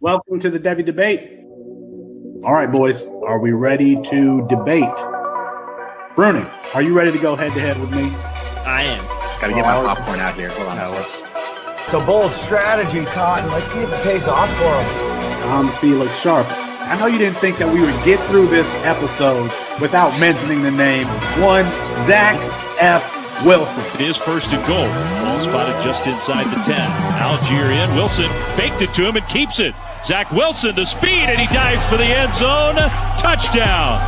Welcome to the Devy Debate. All right, boys, are we ready to debate? Bruning, are you ready to go head-to-head with me? I am. Gotta get my popcorn out here. Hold on. It's a bold strategy, Cotton. Let's see if it pays off for him. I'm Felix Sharp. I know you didn't think that we would get through this episode without mentioning the name one Zach F. Wilson. It is first and goal. Ball spotted just inside the 10. Algier in. Wilson faked it to him and keeps it. Zach Wilson, the speed, and he dives for the end zone. Touchdown.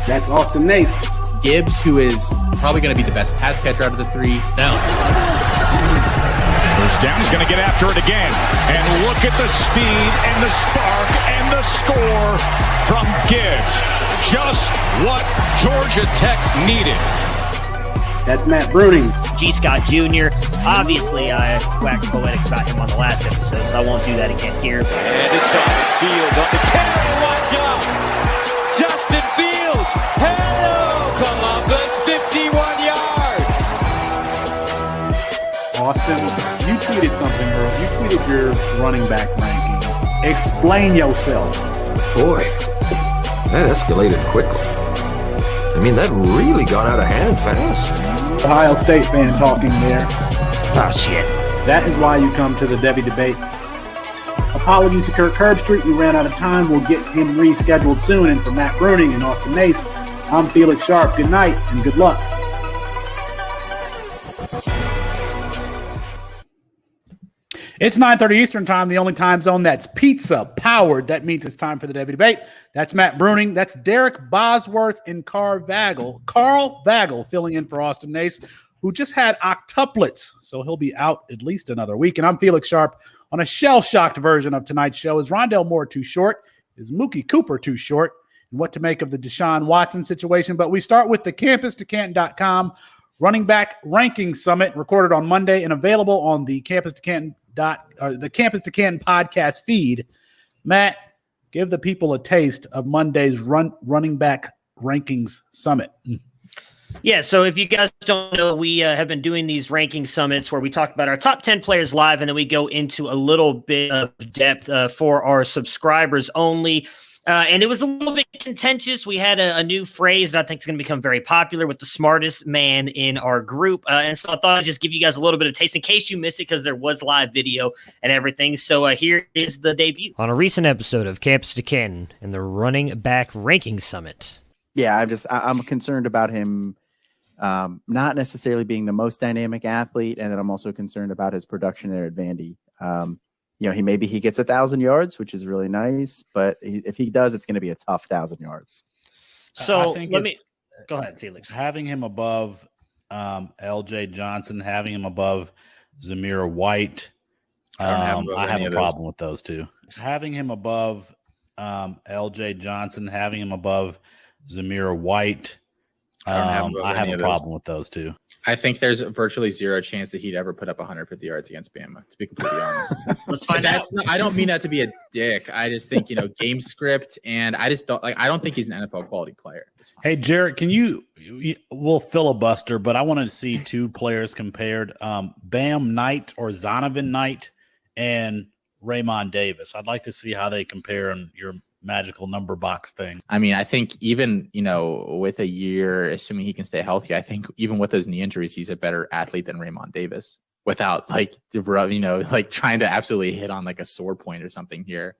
That's Austin Nace. Gibbs, who is probably going to be the best pass catcher out of the three. Down. First down. He's going to get after it again. And look at the speed and the spark and the score from Gibbs. Just what Georgia Tech needed. That's Matt Bruning. G. Scott Jr. Obviously, I waxed poetic about him on the last episode, so I won't do that again here. And this time it's Fields on the carry. Watch out! Justin Fields! Hello! Columbus, 51 yards! Austin, you tweeted something, girl. You tweeted your running back ranking. Explain yourself. Boy, that escalated quickly. I mean, that really got out of hand fast. Ohio State fan talking there. Oh, shit. That is why you come to the Devy Debate. Apologies to Kirk Herbstreit. We ran out of time. We'll get him rescheduled soon. And for Matt Bruning and Austin Nace, I'm Felix Sharp. Good night and good luck. It's 9:30 Eastern time, the only time zone that's pizza powered. That means it's time for the Devy Debate. That's Matt Bruning. That's Derek Bosworth and Carl Vagle filling in for Austin Nace, who just had octuplets, so he'll be out at least another week. And I'm Felix Sharp. On a shell-shocked version of tonight's show, is Rondell Moore too short? Is Mookie Cooper too short? And what to make of the Deshaun Watson situation. But we start with the CampusToCanton.com Running Back Ranking Summit, recorded on Monday and available on the Campus to Canton podcast feed. Matt, give the people a taste of Monday's running back rankings summit. Yeah, so if you guys don't know, we have been doing these ranking summits where we talk about our top 10 players live, and then we go into a little bit of depth for our subscribers only. And it was a little bit contentious. We had a new phrase that I think is going to become very popular with the smartest man in our group. And so I thought I'd just give you guys a little bit of taste in case you missed it, because there was live video and everything. So here is the debut. On a recent episode of Campus to Canton and the Running Back Ranking Summit. Yeah, I'm concerned about him not necessarily being the most dynamic athlete, and then I'm also concerned about his production there at Vandy. He gets 1,000 yards, which is really nice, but if he does, it's going to be a tough 1,000 yards. So go ahead, Felix. Having him above L.J. Johnson, having him above Zamir White, I have a problem with those two. Having him above L.J. Johnson, having him above Zamir White, I have a problem with those two. I think there's virtually zero chance that he'd ever put up 150 yards against Bama, to be completely honest. Let's find out. I don't mean that to be a dick. I just think, game script, and I don't think he's an NFL quality player. Hey, Jarrett, we'll filibuster, but I wanted to see two players compared, Bam Knight or Zonovan Knight and Raymond Davis. I'd like to see how they compare in your magical number box thing. I mean, I think even, with a year, assuming he can stay healthy, I think even with those knee injuries, he's a better athlete than Raymond Davis without trying to absolutely hit on like a sore point or something here.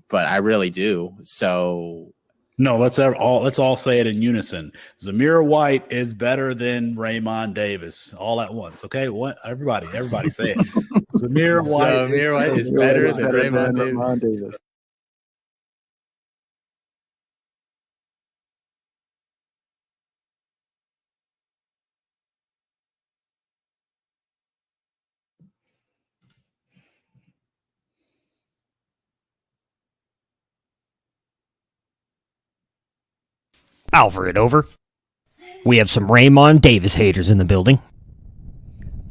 But I really do. So no, let's all say it in unison. Zamir White is better than Raymond Davis all at once. Okay. What? Everybody say it. Zamir White is better than Raymond Davis. Alfred, over. We have some Raymond Davis haters in the building.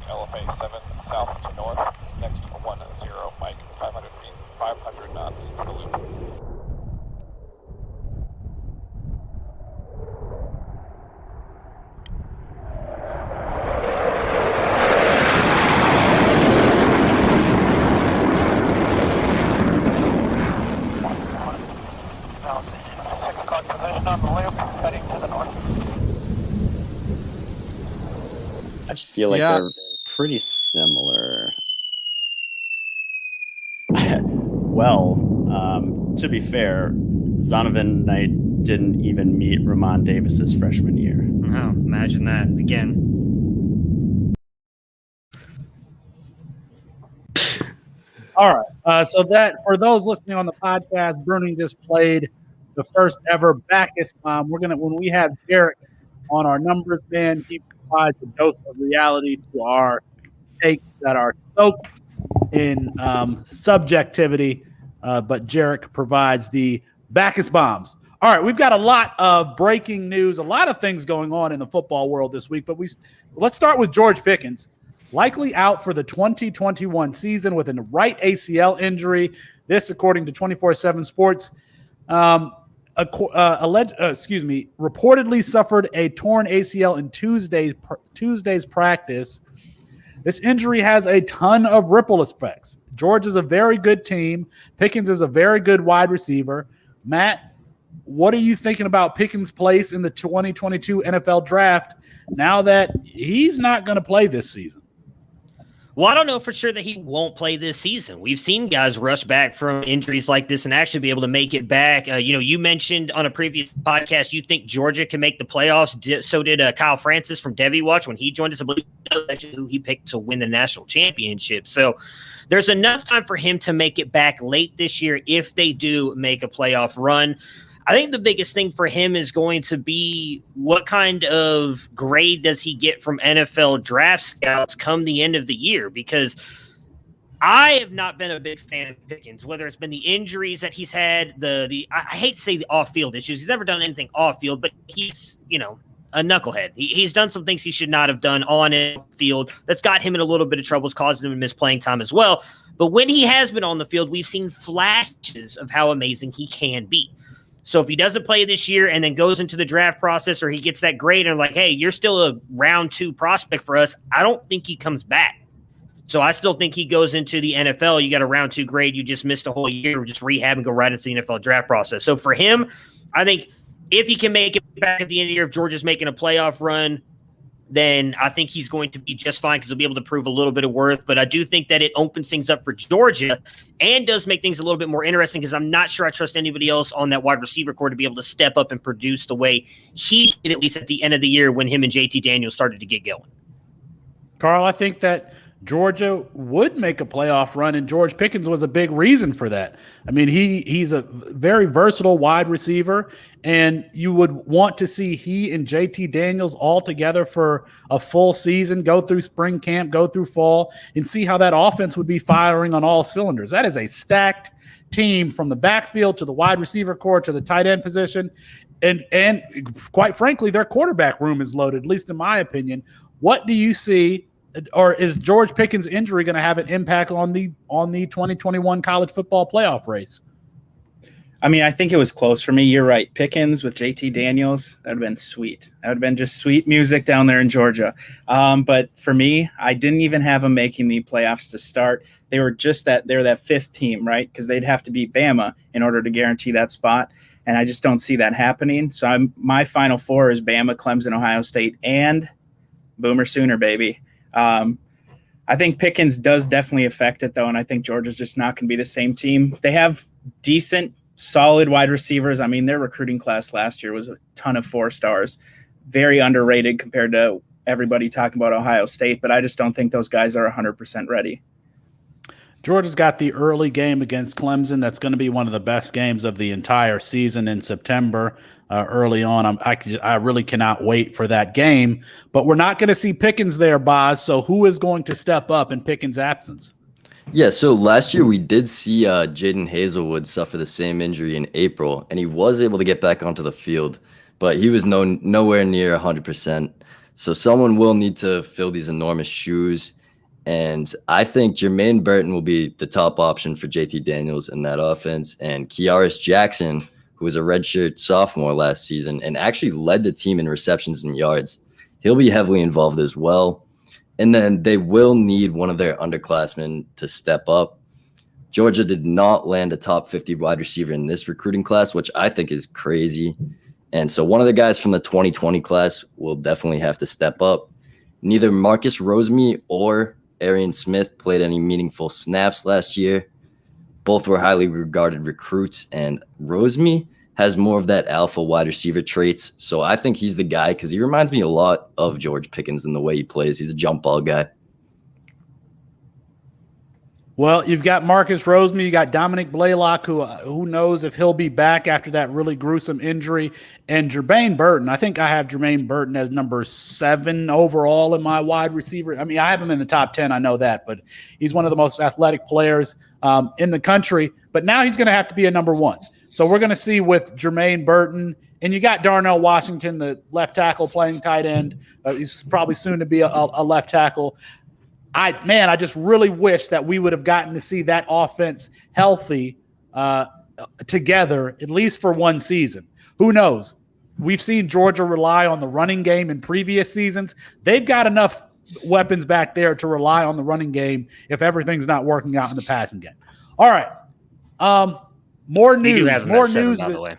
LFA 7 south to north, next to 10, Mike, 500 feet, 500 knots, cruising. feel like they're pretty similar. Well, to be fair, Zonovan Knight didn't even meet Ramon Davis's freshman year. Oh, imagine that again. All right. So that for those listening on the podcast, Bruning just played the first ever Bacchus bomb. When we have Derek on our numbers man, he provides a dose of reality to our takes that are soaked in subjectivity. But Derek provides the Bacchus bombs. All right, we've got a lot of breaking news, a lot of things going on in the football world this week. But let's start with George Pickens. Likely out for the 2021 season with a right ACL injury. This, according to 24/7 Sports, reportedly suffered a torn ACL in Tuesday's practice. This injury has a ton of ripple effects. George is a very good team. Pickens is a very good wide receiver. Matt, what are you thinking about Pickens' place in the 2022 NFL draft now that he's not going to play this season? Well, I don't know for sure that he won't play this season. We've seen guys rush back from injuries like this and actually be able to make it back. You mentioned on a previous podcast you think Georgia can make the playoffs. So did Kyle Francis from Devy Watch when he joined us. I believe that's who he picked to win the national championship. So there's enough time for him to make it back late this year if they do make a playoff run. I think the biggest thing for him is going to be what kind of grade does he get from NFL draft scouts come the end of the year, because I have not been a big fan of Pickens, whether it's been the injuries that he's had, I hate to say the off-field issues. He's never done anything off-field, but he's, a knucklehead. He's done some things he should not have done on the field. That's got him in a little bit of trouble, causing him to miss playing time as well. But when he has been on the field, we've seen flashes of how amazing he can be. So if he doesn't play this year and then goes into the draft process, or he gets that grade and like, hey, you're still a round 2 prospect for us, I don't think he comes back. So I still think he goes into the NFL. You got a round 2 grade. You just missed a whole year, just rehab and go right into the NFL draft process. So for him, I think if he can make it back at the end of the year, if Georgia's making a playoff run, then I think he's going to be just fine because he'll be able to prove a little bit of worth. But I do think that it opens things up for Georgia and does make things a little bit more interesting, because I'm not sure I trust anybody else on that wide receiver core to be able to step up and produce the way he did, at least at the end of the year when him and JT Daniels started to get going. Carl, I think that Georgia would make a playoff run, and George Pickens was a big reason for that. I mean, he's a very versatile wide receiver, and you would want to see he and JT Daniels all together for a full season, go through spring camp, go through fall, and see how that offense would be firing on all cylinders. That is a stacked team from the backfield to the wide receiver core to the tight end position. And quite frankly, their quarterback room is loaded, at least in my opinion. What do you see? Or is George Pickens' injury going to have an impact on the 2021 college football playoff race? I mean, I think it was close for me. You're right. Pickens with JT Daniels, that would have been sweet. That would have been just sweet music down there in Georgia. But for me, I didn't even have them making the playoffs to start. They were that 5th team, right? Because they'd have to beat Bama in order to guarantee that spot. And I just don't see that happening. So my Final Four is Bama, Clemson, Ohio State, and Boomer Sooner, baby. I think Pickens does definitely affect it, though, and I think Georgia's just not going to be the same team. They have decent, solid wide receivers. I mean, their recruiting class last year was a ton of 4-stars, very underrated compared to everybody talking about Ohio State, but I just don't think those guys are 100% ready. Georgia's got the early game against Clemson. That's going to be one of the best games of the entire season in September. Early on, I really cannot wait for that game. But we're not going to see Pickens there, Boz. So who is going to step up in Pickens' absence? Yeah, so last year we did see Jaden Hazelwood suffer the same injury in April, and he was able to get back onto the field, but he was nowhere near 100%. So someone will need to fill these enormous shoes, and I think Jermaine Burton will be the top option for JT Daniels in that offense, and Kearis Jackson, who was a redshirt sophomore last season and actually led the team in receptions and yards, he'll be heavily involved as well. And then they will need one of their underclassmen to step up. Georgia did not land a top 50 wide receiver in this recruiting class, which I think is crazy. And so one of the guys from the 2020 class will definitely have to step up. Neither Marcus Roseme or Arian Smith played any meaningful snaps last year. Both were highly regarded recruits, and Roseme has more of that alpha wide receiver traits. So I think he's the guy because he reminds me a lot of George Pickens in the way he plays. He's a jump ball guy. Well, you've got Marcus Roseme, you got Dominic Blaylock, who knows if he'll be back after that really gruesome injury, and Jermaine Burton. I think I have Jermaine Burton as number 7 overall in my wide receiver. I mean, I have him in the top 10, I know that, but he's one of the most athletic players in the country. But now he's going to have to be a number 1. So we're going to see with Jermaine Burton, and you got Darnell Washington, the left tackle, playing tight end. He's probably soon to be a left tackle. I just really wish that we would have gotten to see that offense healthy together, at least for one season. Who knows? We've seen Georgia rely on the running game in previous seasons. They've got enough weapons back there to rely on the running game if everything's not working out in the passing game. All right. More news. More news. By the way.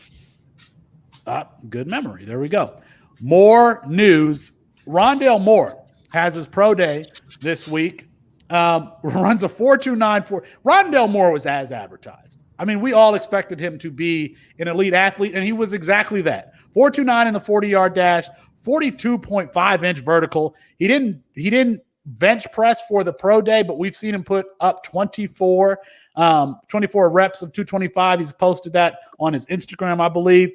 Good memory. There we go. More news. Rondale Moore has his pro day this week. Runs a 4.294. Rondale Moore was as advertised. I mean, we all expected him to be an elite athlete, and he was exactly that. 4.29 in the 40-yard dash, 42.5-inch vertical. He didn't bench press for the pro day, but we've seen him put up 24 reps of 225. He's posted that on his Instagram, I believe.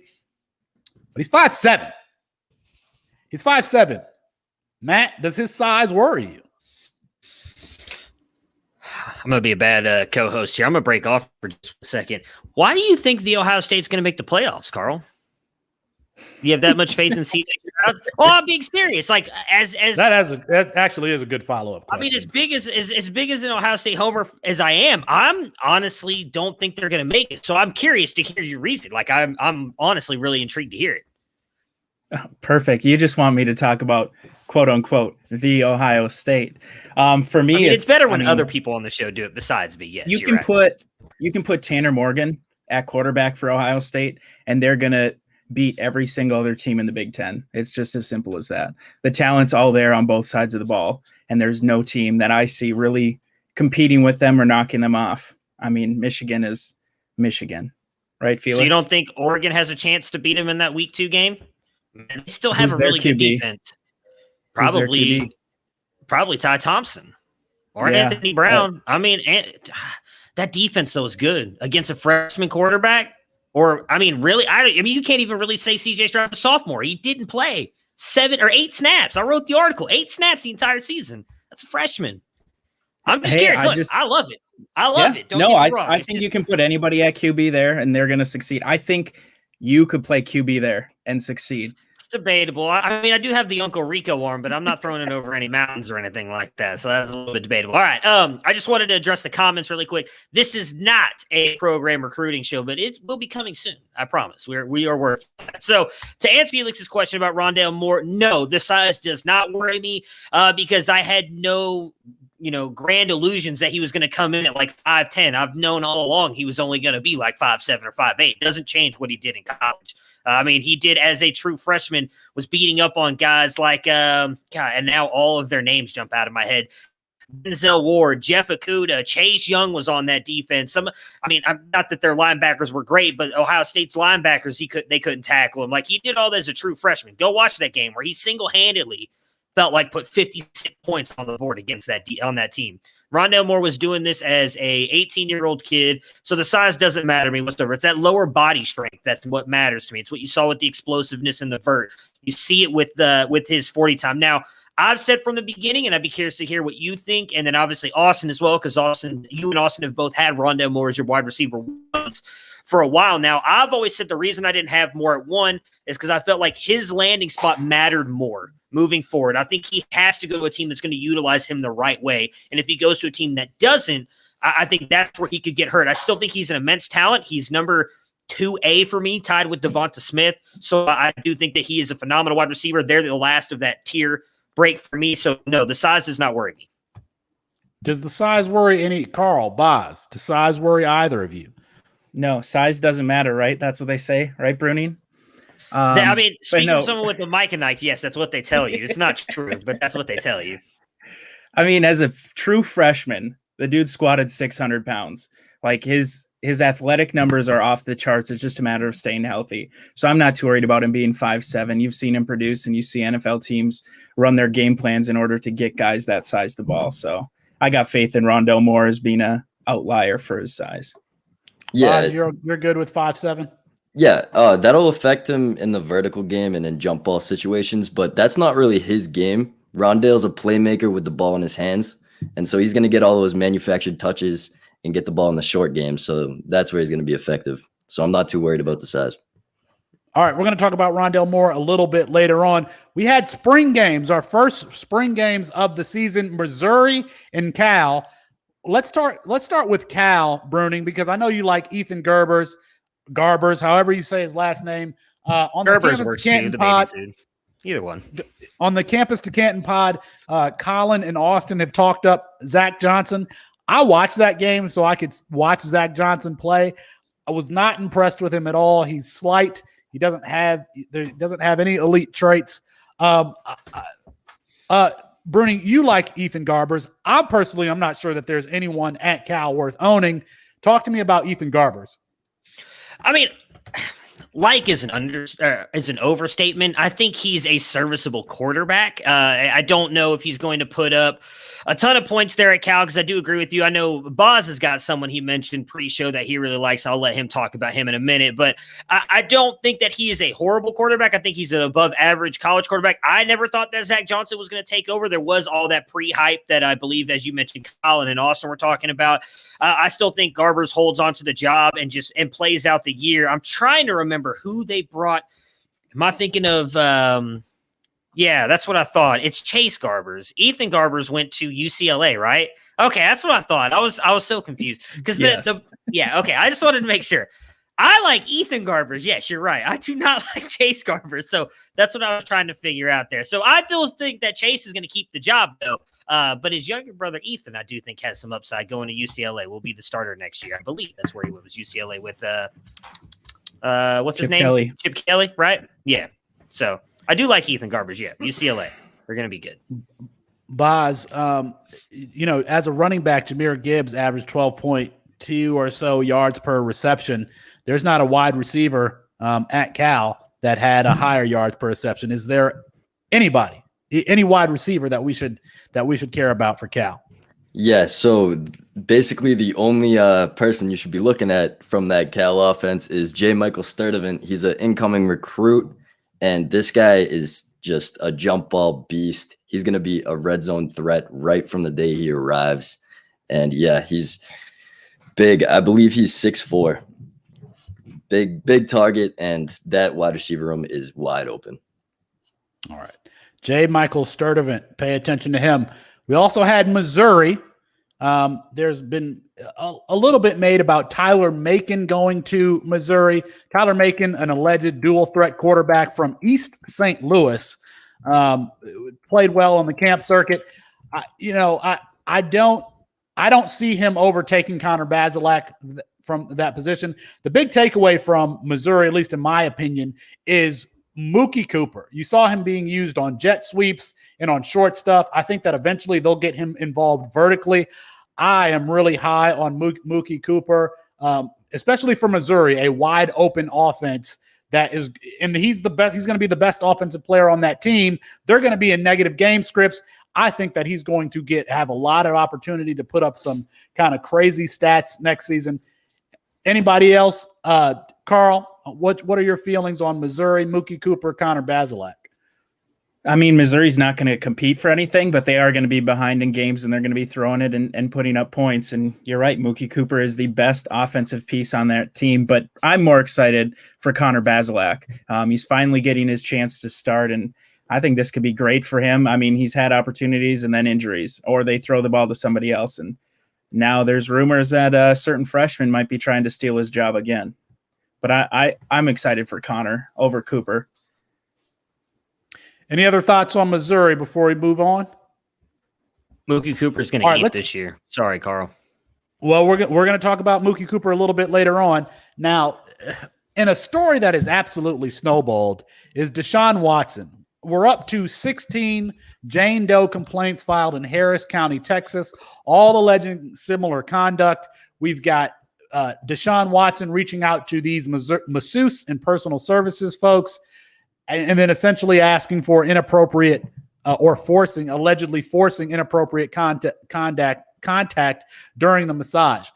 But he's 5'7". He's 5'7". Matt, does his size worry you? I'm going to be a bad co-host here. I'm going to break off for just a second. Why do you think the Ohio State's going to make the playoffs, Carl? You have that much faith in CJ Stroud? Oh, I'm being serious. Like that actually is a good follow-up question. I mean, as big as an Ohio State homer as I am, I'm honestly don't think they're going to make it. So I'm curious to hear your reason. Like I'm honestly really intrigued to hear it. Oh, perfect. You just want me to talk about quote unquote the Ohio State. For me, it's better when other people on the show do it besides me. Yes, you can put Tanner Morgan at quarterback for Ohio State, and they're gonna beat every single other team in the Big Ten. It's just as simple as that. The talent's all there on both sides of the ball, and there's no team that I see really competing with them or knocking them off. I mean, Michigan is Michigan, right, Felix? So you don't think Oregon has a chance to beat them in that Week 2 game? They still have a really good defense. Probably Ty Thompson or Anthony Brown. I mean, that defense though is good against a freshman quarterback. Or I mean, really, I mean, you can't even really say CJ Stroud a sophomore. He didn't play 7 or 8 snaps. I wrote the article. 8 snaps the entire season. That's a freshman. I'm just curious. Look, I love it. I love it. Don't get me wrong. I think you can put anybody at QB there, and they're going to succeed. I think you could play QB there and succeed. It's debatable. I mean, I do have the Uncle Rico arm, but I'm not throwing it over any mountains or anything like that. So that's a little bit debatable. All right. I just wanted to address the comments really quick. This is not a program recruiting show, but it will be coming soon. I promise. We are working on it. So to answer Felix's question about Rondale Moore, no, the size does not worry me because I had no grand illusions that he was going to come in at like 5'10". I've known all along he was only going to be like 5'7" or 5'8". It doesn't change what he did in college. I mean, he did as a true freshman, was beating up on guys like, and now all of their names jump out of my head. Denzel Ward, Jeff Okudah, Chase Young was on that defense. Not that their linebackers were great, but Ohio State's linebackers, they couldn't tackle him. Like, he did all that as a true freshman. Go watch that game where he single-handedly felt like put 56 points on the board against on that team. Rondale Moore was doing this as a 18-year-old kid, so the size doesn't matter to me whatsoever. It's that lower body strength that's what matters to me. It's what you saw with the explosiveness and the vert. You see it with his 40 time. Now, I've said from the beginning, and I'd be curious to hear what you think, and then obviously Austin as well, because you and Austin have both had Rondale Moore as your wide receiver once for a while now. I've always said the reason I didn't have Moore at 1 is because I felt like his landing spot mattered more moving forward. I think he has to go to a team that's going to utilize him the right way. And if he goes to a team that doesn't, I think that's where he could get hurt. I still think he's an immense talent. He's number 2A for me, tied with Devonta Smith. So I do think that he is a phenomenal wide receiver. They're the last of that tier break for me. So no, the size does not worry me. Does the size worry Carl, Boz? Does size worry either of you? No, size doesn't matter, right? That's what they say, right, Bruning? I mean, speaking of someone with a mic and Nike, yes, that's what they tell you. It's not true, but that's what they tell you. I mean, as a true freshman, the dude squatted 600 pounds. Like his athletic numbers are off the charts. It's just a matter of staying healthy. So I'm not too worried about him being 5'7". You've seen him produce, and you see NFL teams run their game plans in order to get guys that size the ball. So I got faith in Rondell Moore as being a outlier for his size. Yeah, Boz, you're good with 5'7"? Yeah, that'll affect him in the vertical game and in jump ball situations, but that's not really his game. Rondale's a playmaker with the ball in his hands, and so he's going to get all those manufactured touches and get the ball in the short game. So that's where he's going to be effective. So I'm not too worried about the size. All right, we're going to talk about Rondell Moore a little bit later on. We had spring games, our first spring games of the season, Missouri and Cal. Let's start with Cal, Bruning, because I know you like Ethan Garbers, however you say his last name. On the Garbers Campus works to Canton pod, either one. On the Campus to Canton pod, Colin and Austin have talked up Zach Johnson. I watched that game so I could watch Zach Johnson play. I was not impressed with him at all. He's slight. He doesn't have any elite traits. Bruning, you like Ethan Garbers. I'm not sure that there's anyone at Cal worth owning. Talk to me about Ethan Garbers. I mean, is an overstatement. I think he's a serviceable quarterback. I don't know if he's going to put up a ton of points there at Cal, because I do agree with you. I know Boz has got someone he mentioned pre-show that he really likes. I'll let him talk about him in a minute, but I don't think that he is a horrible quarterback. I think he's an above average college quarterback. I never thought that Zach Johnson was going to take over. There was all that pre-hype that I believe, as you mentioned, Colin and Austin were talking about. I still think Garbers holds on to the job and plays out the year. I'm trying to remember who they brought. Am I thinking of yeah, that's what I thought. It's Chase Garbers. Ethan Garbers went to UCLA, right? Okay, that's what I thought. I was so confused because okay. I just wanted to make sure. I like Ethan Garbers. Yes, you're right. I do not like Chase Garbers. So that's what I was trying to figure out there. So I still think that Chase is going to keep the job though. But his younger brother Ethan, I do think, has some upside. Going to UCLA, will be the starter next year. I believe that's where he was. UCLA with what's his name? Kelly. Chip Kelly, right? Yeah. So I do like Ethan Garbers. Yeah, UCLA. They're going to be good. Boz, as a running back, Jahmyr Gibbs averaged 12.2 or so yards per reception. There's not a wide receiver at Cal that had a higher yards per reception. Is there any wide receiver that we should care about for Cal? Yeah, so basically the only person you should be looking at from that Cal offense is J. Michael Sturdivant. He's an incoming recruit, and this guy is just a jump ball beast. He's going to be a red zone threat right from the day he arrives. And yeah, he's big. I believe he's 6'4". Big target, and that wide receiver room is wide open. All right. J. Michael Sturdivant, pay attention to him. We also had Missouri. There's been a little bit made about Tyler Macon going to Missouri. Tyler Macon, an alleged dual threat quarterback from East St. Louis, played well on the camp circuit. I don't see him overtaking Connor Bazelak from that position. The big takeaway from Missouri, at least in my opinion, is Mookie Cooper. You saw him being used on jet sweeps and on short stuff. I think that eventually they'll get him involved vertically. I am really high on Mookie Cooper, especially for Missouri, a wide open offense that is, and he's the best. He's going to be the best offensive player on that team. They're going to be in negative game scripts. I think that he's going to have a lot of opportunity to put up some kind of crazy stats next season. Anybody else? Carl, what are your feelings on Missouri, Mookie Cooper, Connor Bazelak? I mean, Missouri's not going to compete for anything, but they are going to be behind in games, and they're going to be throwing it and putting up points. And you're right, Mookie Cooper is the best offensive piece on that team, but I'm more excited for Connor Bazelak. He's finally getting his chance to start, and I think this could be great for him. I mean, he's had opportunities and then injuries, or they throw the ball to somebody else, and now there's rumors that a certain freshman might be trying to steal his job again. But I'm excited for Connor over Cooper. Any other thoughts on Missouri before we move on? Mookie Cooper's going to eat this year. Sorry, Carl. Well, we're going to talk about Mookie Cooper a little bit later on. Now, And a story that is absolutely snowballed is Deshaun Watson. We're up to 16 Jane Doe complaints filed in Harris County, Texas, all alleging similar conduct. We've got Deshaun Watson reaching out to these masseuse and personal services folks, and then essentially asking for inappropriate or allegedly forcing inappropriate contact during the massage.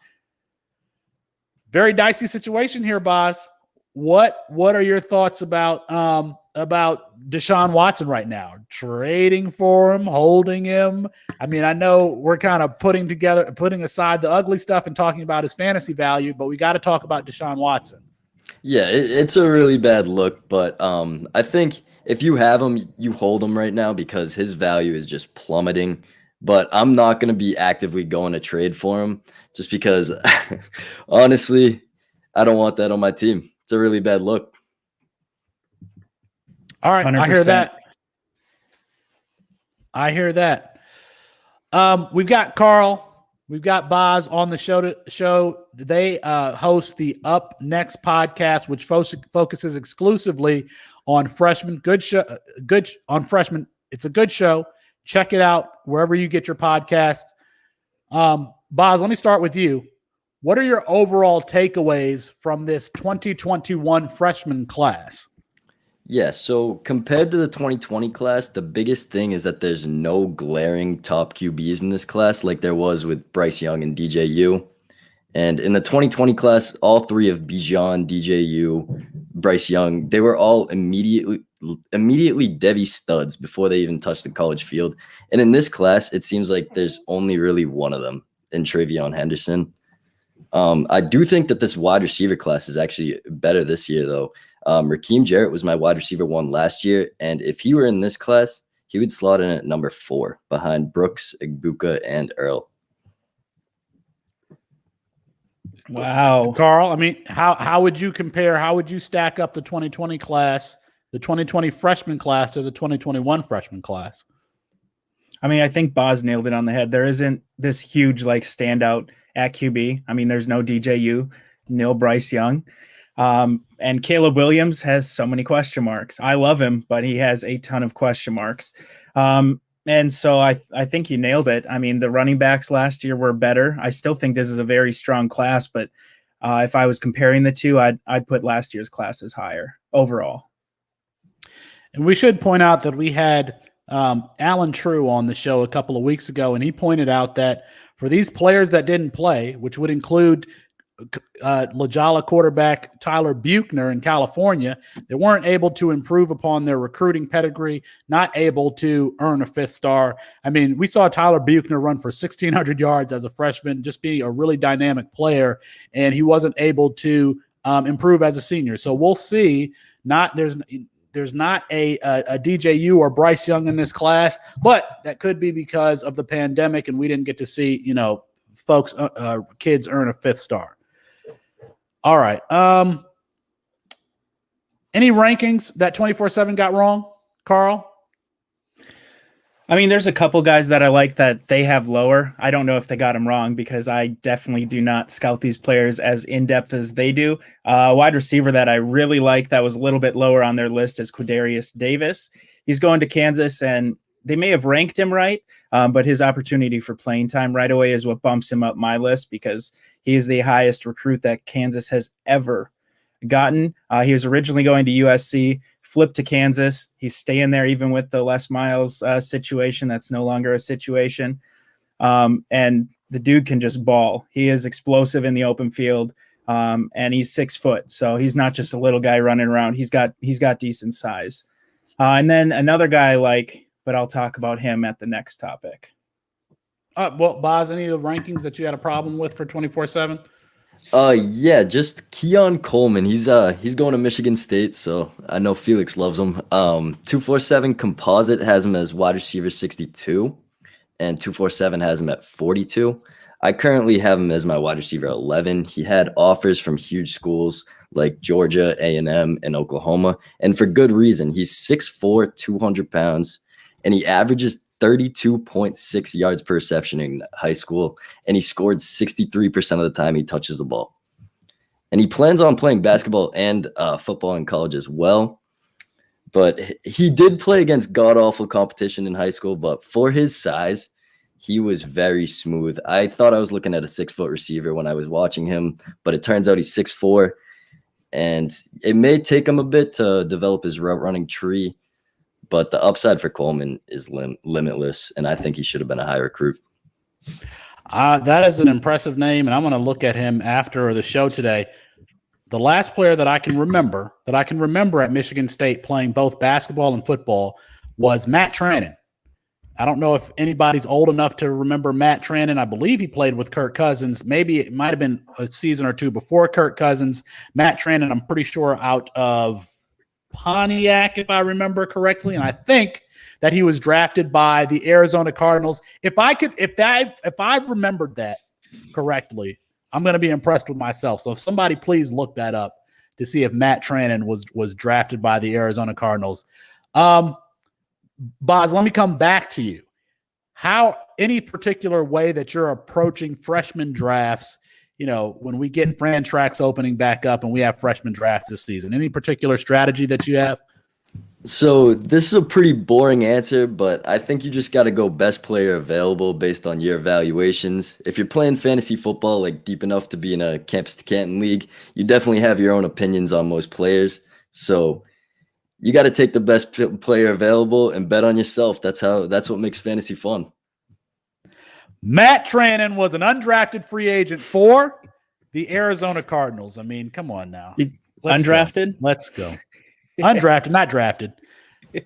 Very dicey situation here, Boz. What are your thoughts about Deshaun Watson right now? Trading for him, holding him? I mean, I know we're kind of putting aside the ugly stuff and talking about his fantasy value, but we got to talk about Deshaun Watson. Yeah, it's a really bad look, but I think if you have him, you hold him right now because his value is just plummeting. But I'm not going to be actively going to trade for him just because, honestly, I don't want that on my team. It's a really bad look. All right, 100%. I hear that. We've got Carl, we've got Boz on the show. They host the Up Next podcast, which focuses exclusively on freshmen. Good on freshmen. It's a good show. Check it out wherever you get your podcasts. Boz, let me start with you. What are your overall takeaways from this 2021 freshman class? Yeah, so compared to the 2020 class, the biggest thing is that there's no glaring top QBs in this class like there was with Bryce Young and DJU. And in the 2020 class, all three of Bijan, DJU, Bryce Young, they were all immediately Devy studs before they even touched the college field. And in this class, it seems like there's only really one of them in Travion Henderson. I do think that this wide receiver class is actually better this year, though. Raheem Jarrett was my wide receiver 1 last year, and if he were in this class, he would slot in at number 4 behind Brooks, Igbuka, and Earl. Wow. Carl, I mean, how would you compare, how would you stack up the 2020 class, the 2020 freshman class to the 2021 freshman class? I mean, I think Boz nailed it on the head. There isn't this huge standout at QB. I mean, there's no DJU, nil Bryce Young. And Caleb Williams has so many question marks. I love him, but he has a ton of question marks. And so I think you nailed it. I mean, the running backs last year were better. I still think this is a very strong class, but if I was comparing the two, I'd put last year's classes higher overall. And we should point out that we had Alan True on the show a couple of weeks ago, and he pointed out that for these players that didn't play, which would include LaJala quarterback Tyler Buchner in California, they weren't able to improve upon their recruiting pedigree, not able to earn a 5th star. I mean, we saw Tyler Buchner run for 1,600 yards as a freshman, just being a really dynamic player, and he wasn't able to improve as a senior. So we'll see. There's not a DJU or Bryce Young in this class, but that could be because of the pandemic and we didn't get to see, kids earn a 5th star. All right. Any rankings that 24/7 got wrong, Carl? I mean, there's a couple guys that I like that they have lower. I don't know if they got them wrong because I definitely do not scout these players as in-depth as they do. Wide receiver that I really like that was a little bit lower on their list is Quadarius Davis. He's going to Kansas, and they may have ranked him right, but his opportunity for playing time right away is what bumps him up my list because he is the highest recruit that Kansas has ever gotten. He was originally going to USC, flipped to Kansas. He's staying there even with the Les Miles situation. That's no longer a situation. And the dude can just ball. He is explosive in the open field, and he's 6 foot. So he's not just a little guy running around. He's got decent size. And then another guy but I'll talk about him at the next topic. Well, Boz, any of the rankings that you had a problem with for 24/7? Yeah, just Keon Coleman. He's going to Michigan State, so I know Felix loves him. 247 Composite has him as wide receiver 62, and 247 has him at 42. I currently have him as my wide receiver 11. He had offers from huge schools like Georgia, A&M, and Oklahoma, and for good reason. He's 6'4", 200 pounds, and he averages 32.6 yards per reception in high school, and he scored 63% of the time he touches the ball. and he plans on playing basketball and football in college as well. But he did play against god-awful competition in high school, but for his size, he was very smooth. I thought I was looking at a 6-foot receiver when I was watching him, but it turns out he's 6'4", and it may take him a bit to develop his route running tree, but the upside for Coleman is limitless, and I think he should have been a high recruit. That is an impressive name, and I'm going to look at him after the show today. The last player that I can remember at Michigan State playing both basketball and football was Matt Trannon. I don't know if anybody's old enough to remember Matt Trannon. I believe he played with Kirk Cousins. Maybe it might have been a season or two before Kirk Cousins. Matt Trannon, I'm pretty sure out of Pontiac, if I remember correctly, and I think that he was drafted by the Arizona Cardinals. If I've remembered that correctly, I'm going to be impressed with myself. So if somebody please look that up to see if Matt Trannon was drafted by the Arizona Cardinals. Boz, let me come back to you. How any particular way that you're approaching freshman drafts, when we get Frantrax opening back up and we have freshman drafts this season, any particular strategy that you have? So this is a pretty boring answer, but I think you just got to go best player available based on your evaluations. If you're playing fantasy football like deep enough to be in a Campus to Canton league, you definitely have your own opinions on most players. So you got to take the best player available and bet on yourself. That's what makes fantasy fun. Matt Trannon was an undrafted free agent for the Arizona Cardinals. I mean, come on now. Undrafted? Let's go. Undrafted, not drafted.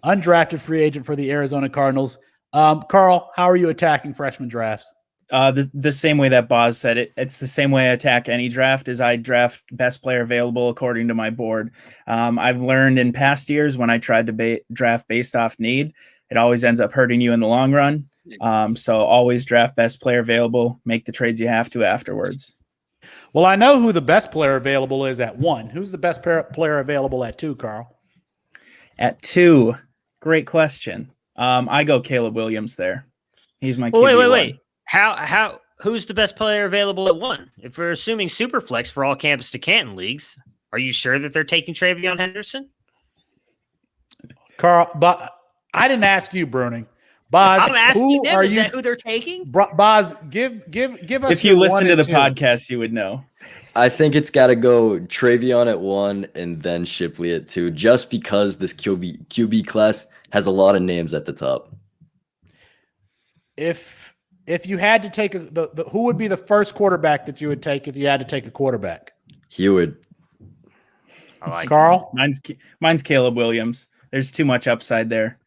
Undrafted free agent for the Arizona Cardinals. Carl, how are you attacking freshman drafts? The same way that Boz said it. It's the same way I attack any draft is I draft best player available according to my board. I've learned in past years when I tried to draft based off need, it always ends up hurting you in the long run. So always draft best player available, make the trades you have to afterwards. Well, I know who the best player available is at 1. Who's the best player available at 2, Carl? At 2, great question. I go Caleb Williams there. He's my QB1. Wait. How who's the best player available at 1? If we're assuming Superflex for all Campus to Canton leagues, are you sure that they're taking Travion Henderson? Carl, but I didn't ask you, Bruning. Boz, I'm asking them, is that who they're taking? Boz, give us. If you listen to the podcast, you would know. I think it's got to go Travion at 1 and then Shipley at 2, just because this QB class has a lot of names at the top. If you had to take who would be the first quarterback that you would take if you had to take a quarterback? Heward. I like Carl. Mine's Caleb Williams. There's too much upside there,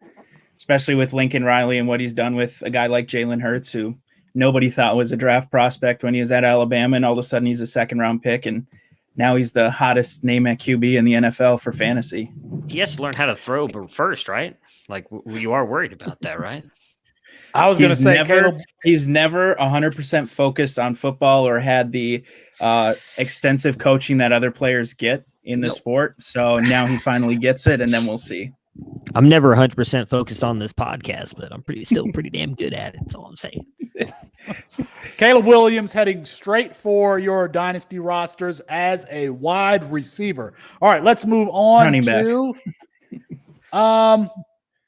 especially with Lincoln Riley and what he's done with a guy like Jalen Hurts, who nobody thought was a draft prospect when he was at Alabama, and all of a sudden he's a second-round pick, and now he's the hottest name at QB in the NFL for fantasy. He has to learn how to throw first, right? Like, you are worried about that, right? I was going to say he's never 100% focused on football or had the extensive coaching that other players get in the sport. So now he finally gets it, and then we'll see. I'm never 100% focused on this podcast, but I'm still pretty damn good at it. That's all I'm saying. Caleb Williams heading straight for your dynasty rosters as a wide receiver. All right, let's move on Running to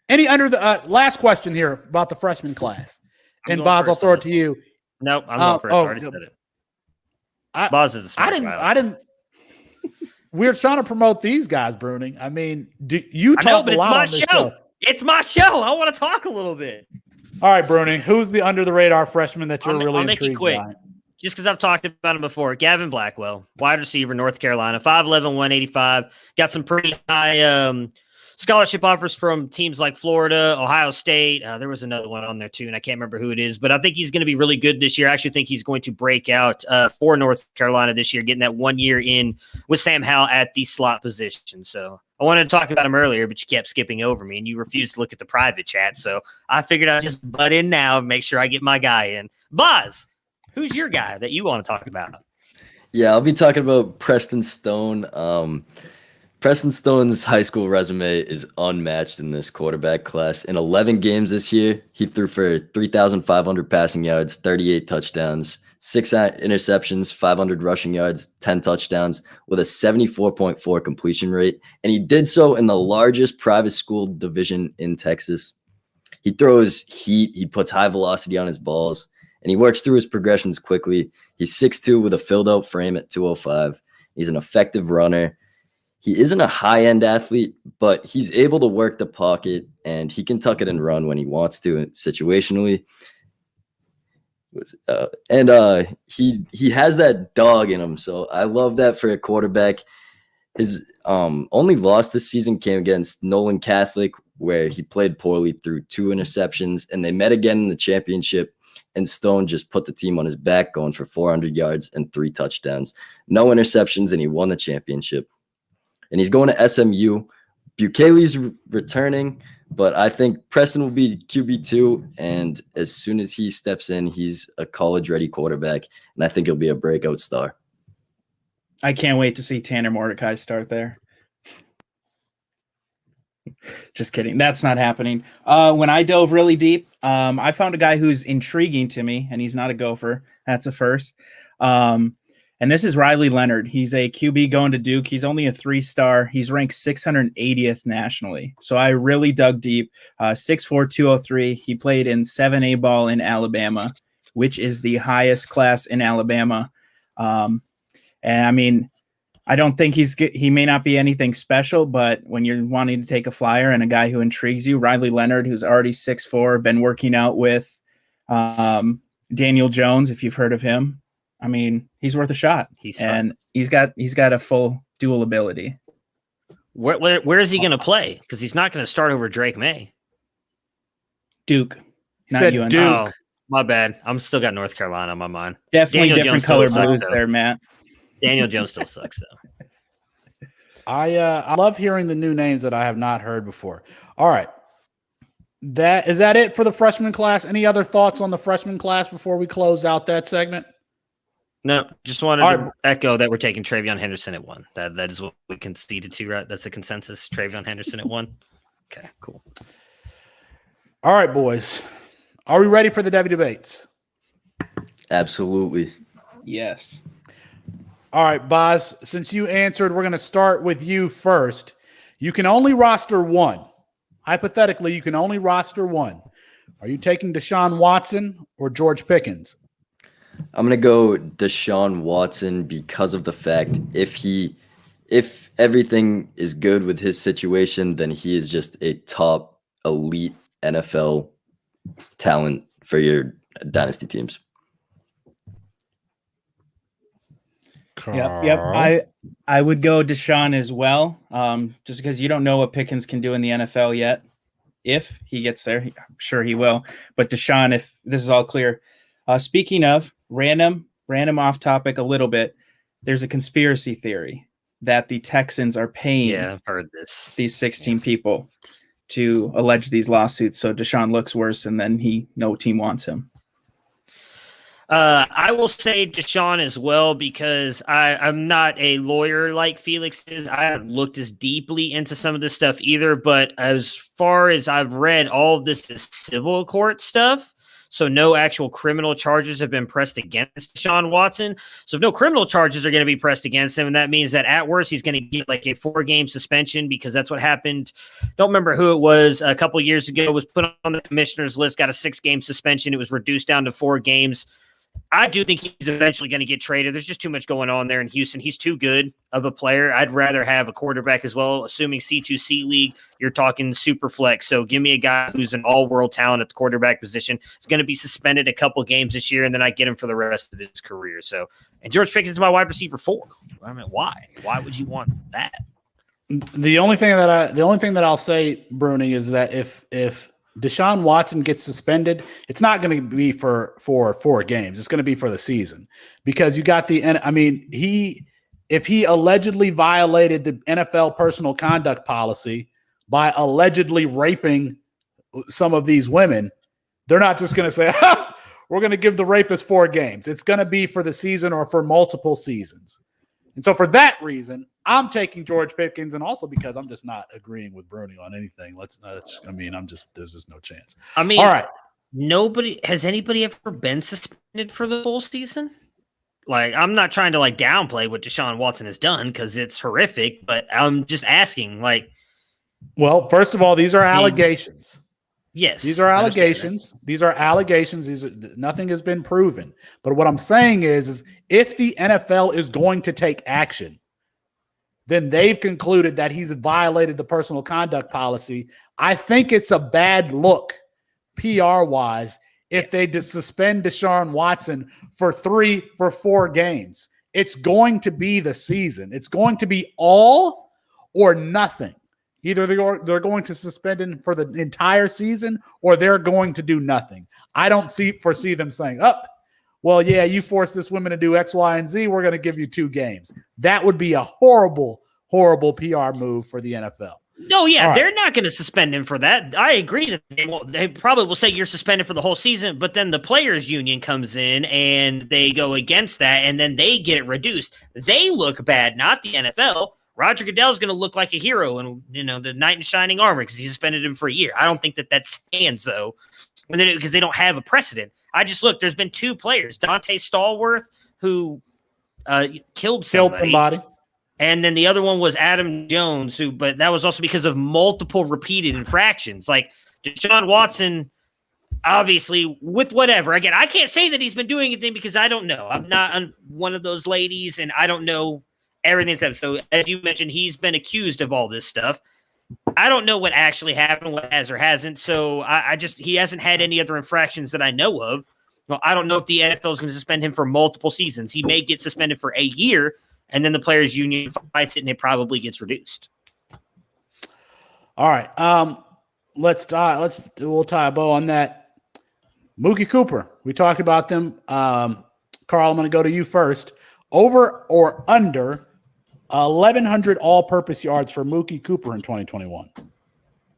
any under the last question here about the freshman class. And Boz, I'll throw it to you. Nope, I'm going first. I already said it. Boz is a smart guy. I didn't. We're trying to promote these guys, Bruning. I mean, you talk a lot on this show. It's my show. I want to talk a little bit. All right, Bruning. Who's the under-the-radar freshman that you're really intrigued by? I'll make it quick. Just because I've talked about him before. Gavin Blackwell, wide receiver, North Carolina, 5'11", 185. Got some pretty high scholarship offers from teams like Florida, Ohio State. There was another one on there too, and I can't remember who it is, but I think he's going to be really good this year. I actually think he's going to break out for North Carolina this year, getting that 1 year in with Sam Howell at the slot position. So I wanted to talk about him earlier, but you kept skipping over me, and you refused to look at the private chat. So I figured I'd just butt in now and make sure I get my guy in. Boz, who's your guy that you want to talk about? Yeah, I'll be talking about Preston Stone. Preston Stone's high school resume is unmatched in this quarterback class. In 11 games this year, he threw for 3,500 passing yards, 38 touchdowns, 6 interceptions, 500 rushing yards, 10 touchdowns with a 74.4 completion rate. And he did so in the largest private school division in Texas. He throws heat. He puts high velocity on his balls, and he works through his progressions quickly. He's 6'2" with a filled-out frame at 205. He's an effective runner. He isn't a high-end athlete, but he's able to work the pocket, and he can tuck it and run when he wants to situationally. He has that dog in him, so I love that for a quarterback. His only loss this season came against Nolan Catholic, where he played poorly through 2 interceptions, and they met again in the championship, and Stone just put the team on his back, going for 400 yards and 3 touchdowns. No interceptions, and he won the championship. And he's going to SMU. Bukele's returning, but I think Preston will be QB2, and as soon as he steps in, he's a college-ready quarterback, and I think he'll be a breakout star. I can't wait to see Tanner Mordecai start there. Just kidding. That's not happening. When I dove really deep, I found a guy who's intriguing to me, and he's not a Gopher. That's a first. And this is Riley Leonard. He's a QB going to Duke. He's only a 3-star. He's ranked 680th nationally. So I really dug deep. 6'4", 203. He played in 7A ball in Alabama, which is the highest class in Alabama. And I mean, I don't think he may not be anything special, but when you're wanting to take a flyer and a guy who intrigues you, Riley Leonard, who's already 6'4", been working out with Daniel Jones, if you've heard of him. I mean, he's worth a shot. He's got a full dual ability. Where is he going to play? Because he's not going to start over Drake May. Duke, not UNC. Duke. Oh, my bad. I'm still got North Carolina on my mind. Definitely Daniel different color blues there, Matt. Daniel Jones still sucks though. I love hearing the new names that I have not heard before. All right. Is that it for the freshman class? Any other thoughts on the freshman class before we close out that segment? No, just wanted to echo that we're taking Travion Henderson at 1. That is what we conceded to, right? That's a consensus. Travion Henderson at 1. Okay, cool. All right, boys. Are we ready for the Devy debates? Absolutely. Yes. All right, Boz, since you answered, we're going to start with you first. You can only roster 1. Hypothetically, you can only roster 1. Are you taking Deshaun Watson or George Pickens? I'm going to go Deshaun Watson because of the fact if everything is good with his situation, then he is just a top elite NFL talent for your dynasty teams. Yep. I would go Deshaun as well, just because you don't know what Pickens can do in the NFL yet. If he gets there, I'm sure he will. But Deshaun, if this is all clear. Speaking of random off topic a little bit, there's a conspiracy theory that the Texans are paying I've heard these 16 people to allege these lawsuits so Deshaun looks worse and then no team wants him. I will say Deshaun as well because I'm not a lawyer like Felix is. I haven't looked as deeply into some of this stuff either, but as far as I've read, all of this is civil court stuff. So no actual criminal charges have been pressed against Deshaun Watson. So if no criminal charges are going to be pressed against him, and that means that at worst he's going to get like a 4-game suspension because that's what happened. Don't remember who it was a couple years ago, was put on the commissioner's list, got a 6-game suspension. It was reduced down to 4 games. I do think he's eventually going to get traded. There's just too much going on there in Houston. He's too good of a player. I'd rather have a quarterback as well, assuming C2C league, you're talking super flex. So give me a guy who's an all-world talent at the quarterback position. He's going to be suspended a couple games this year, and then I get him for the rest of his career. So, and George Pickens is my wide receiver 4. I mean, why? Why would you want that? The only thing that I'll say, Bruni, is that if Deshaun Watson gets suspended, it's not going to be for 4 games. It's going to be for the season because you got if he allegedly violated the NFL personal conduct policy by allegedly raping some of these women, they're not just going to say, we're going to give the rapist 4 games. It's going to be for the season or for multiple seasons. And so for that reason, I'm taking George Pickens, and also because I'm just not agreeing with Bruni on anything. There's just no chance. I mean, all right. Has anybody ever been suspended for the whole season? Like, I'm not trying to like downplay what Deshaun Watson has done because it's horrific, but I'm just asking, like. Well, first of all, these are allegations. Yes. These are allegations. Nothing has been proven. But what I'm saying is if the NFL is going to take action, then they've concluded that he's violated the personal conduct policy. I think it's a bad look, PR-wise, if they suspend Deshaun Watson for 4 games. It's going to be the season. It's going to be all or nothing. Either they're going to suspend him for the entire season or they're going to do nothing. I don't foresee them saying, well, yeah, you forced this woman to do X, Y, and Z. We're going to give you 2 games. That would be a horrible, horrible PR move for the NFL. No, yeah, they're not going to suspend him for that. I agree that they probably will say you're suspended for the whole season, but then the players' union comes in and they go against that, and then they get it reduced. They look bad, not the NFL. Roger Goodell's going to look like a hero in the knight in shining armor because he suspended him for a year. I don't think that stands, though, because they don't have a precedent. There's been 2 players, Dante Stallworth, who killed somebody. And then the other one was Adam Jones, but that was also because of multiple repeated infractions. Like Deshaun Watson, obviously, with whatever. Again, I can't say that he's been doing anything because I don't know. I'm not one of those ladies, and I don't know everything. So as you mentioned, he's been accused of all this stuff. I don't know what actually happened, what has or hasn't. So he hasn't had any other infractions that I know of. Well, I don't know if the NFL is going to suspend him for multiple seasons. He may get suspended for a year, and then the players' union fights it, and it probably gets reduced. All right, we'll tie a bow on that. Mookie Cooper, we talked about them. Carl, I'm going to go to you first. Over or under 1,100 all-purpose yards for Mookie Cooper in 2021?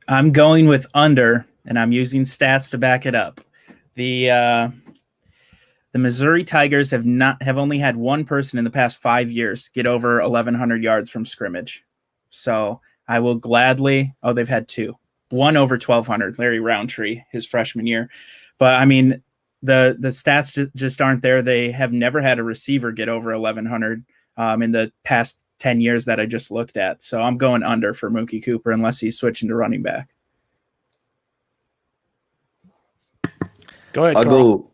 I'm going with under, and I'm using stats to back it up. The Missouri Tigers have only had one person in the past 5 years get over 1,100 yards from scrimmage. So I will gladly. Oh, they've had 2. One over 1,200, Larry Roundtree, his freshman year. But I mean, the stats just aren't there. They have never had a receiver get over 1,100 in the past 10 years that I just looked at. So I'm going under for Mookie Cooper unless he's switching to running back. Go ahead, Carl.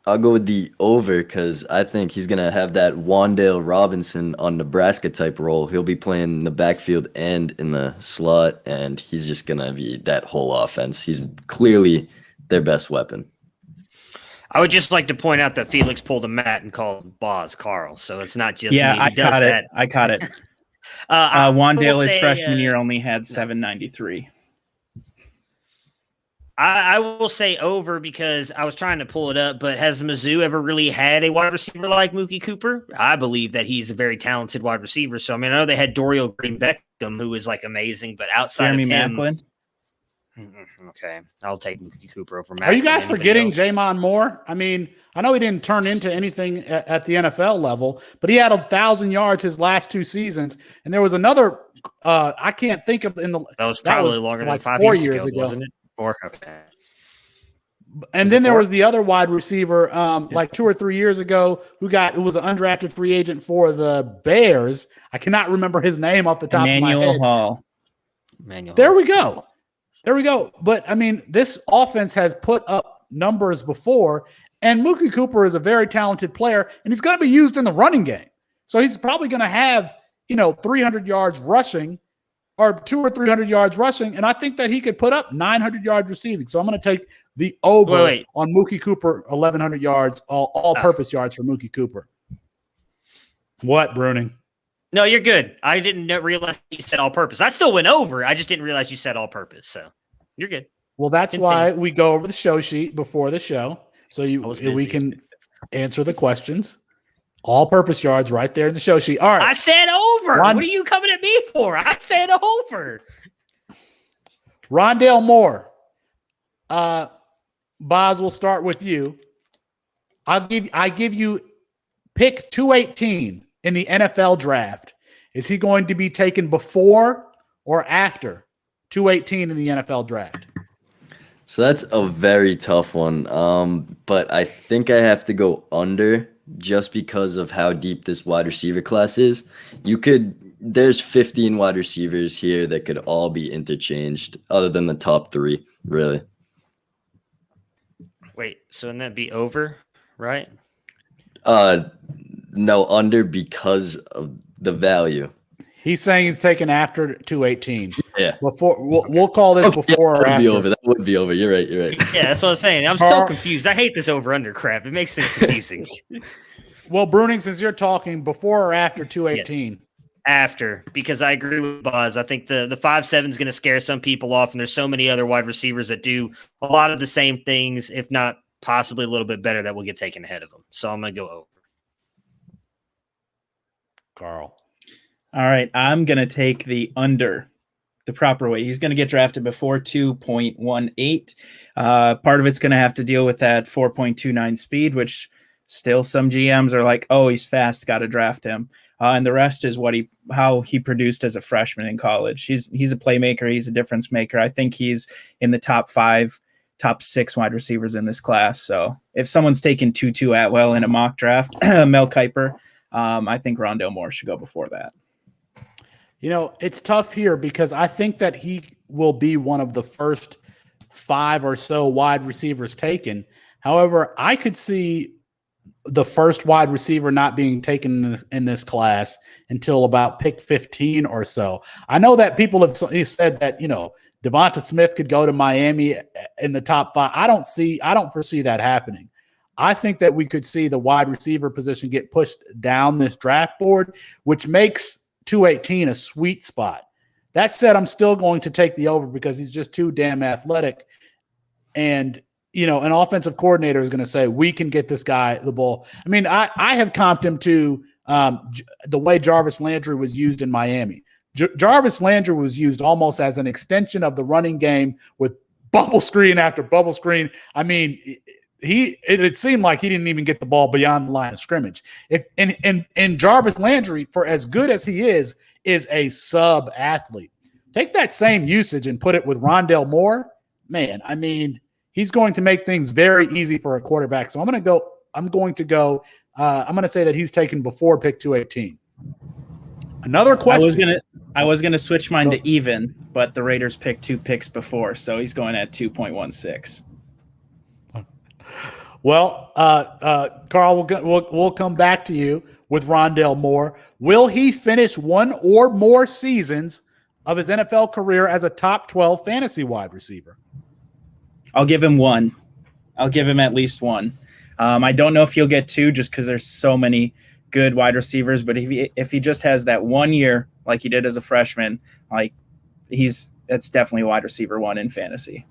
I'll go with the over because I think he's going to have that Wan'Dale Robinson on Nebraska type role. He'll be playing in the backfield and in the slot, and he's just going to be that whole offense. He's clearly their best weapon. I would just like to point out that Felix pulled a Matt and called Boz Carl, so it's not just me. I caught it. Wan'Dale, his freshman year, only had 793. I will say over because I was trying to pull it up, but has Mizzou ever really had a wide receiver like Mookie Cooper? I believe that he's a very talented wide receiver. So, I mean, I know they had Dorial Green Beckham, who is like amazing, but outside Jeremy of him. Maclin? Okay, I'll take Mookie Cooper over Maclin. Are you guys forgetting Jamon Moore? I mean, I know he didn't turn into anything at the NFL level, but he had 1,000 yards his last 2 seasons. And there was another, I can't think of that was probably longer like than 4 years ago. Wasn't it? Okay. And then there was the other wide receiver, like 2 or 3 years ago, who was an undrafted free agent for the Bears. I cannot remember his name off the top of my head. Hall. There we go. But I mean, this offense has put up numbers before, and Mookie Cooper is a very talented player, and he's going to be used in the running game. So he's probably going to have 300 yards rushing. Or 200 or 300 yards rushing, and I think that he could put up 900 yards receiving. So I'm going to take the over on Mookie Cooper, 1,100 yards, all-purpose yards for Mookie Cooper. What, Bruning? No, you're good. I didn't realize you said all-purpose. I still went over. I just didn't realize you said all-purpose, so you're good. Well, that's why we go over the show sheet before the show, so we can answer the questions. All-purpose yards right there in the show sheet. All right. I said over. What are you coming at me for? I said over. Rondale Moore. Boz, we'll start with you. I give you pick 218 in the NFL draft. Is he going to be taken before or after 218 in the NFL draft? So that's a very tough one. But I think I have to go under just because of how deep this wide receiver class is. There's 15 wide receivers here that could all be interchanged other than the top 3, really. Wait, so wouldn't that be over, right? No, under because of the value. He's saying he's taken after 218. Yeah. Before we'll call this before or after. That would be over. You're right. Yeah, that's what I'm saying. I'm so confused. I hate this over-under crap. It makes things confusing. Well, Bruning, since you're talking, before or after 218? Yes. After, because I agree with Buzz. I think the 5'7" is going to scare some people off, and there's so many other wide receivers that do a lot of the same things, if not possibly a little bit better, that will get taken ahead of them. So I'm going to go over. Carl. All right, I'm going to take the under the proper way. He's going to get drafted before 2.18. Part of it's going to have to deal with that 4.29 speed, which still some GMs are like, oh, he's fast, got to draft him. And the rest is how he produced as a freshman in college. He's a playmaker. He's a difference maker. I think he's in the top 5, top 6 wide receivers in this class. So if someone's taken Tutu Atwell in a mock draft, Mel Kiper, I think Rondale Moore should go before that. You know, it's tough here because I think that he will be one of the first 5 or so wide receivers taken. However, I could see the first wide receiver not being taken in this class until about pick 15 or so. I know that people have said that, Devonta Smith could go to Miami in the top 5. I don't foresee that happening. I think that we could see the wide receiver position get pushed down this draft board, which makes 218 a sweet spot. That said, I'm still going to take the over because he's just too damn athletic. And an offensive coordinator is going to say, we can get this guy the ball. I mean, I have comped him to the way Jarvis Landry was used in Miami. Jarvis Landry was used almost as an extension of the running game with bubble screen after bubble screen. I mean, it seemed like he didn't even get the ball beyond the line of scrimmage. And Jarvis Landry, for as good as he is a sub athlete. Take that same usage and put it with Rondale Moore. Man, I mean, he's going to make things very easy for a quarterback. So I'm going to say that he's taken before pick 218. Another question. I was gonna switch mine to even, but the Raiders picked 2 picks before, so he's going at 2.16. Well, Carl, we'll come back to you with Rondale Moore. Will he finish 1 or more seasons of his NFL career as a top 12 fantasy wide receiver? I'll give him 1. I'll give him at least 1. I don't know if he'll get 2 just because there's so many good wide receivers, but if he just has that 1 year like he did as a freshman, that's definitely wide receiver 1 in fantasy.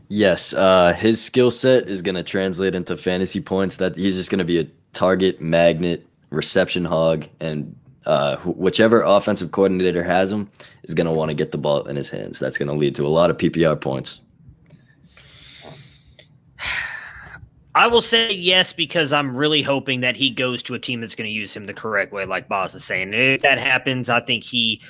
Yes, his skill set is going to translate into fantasy points. That he's just going to be a target magnet, reception hog, and whichever offensive coordinator has him is going to want to get the ball in his hands. That's going to lead to a lot of PPR points. I will say yes because I'm really hoping that he goes to a team that's going to use him the correct way, like Boz is saying. If that happens, I think he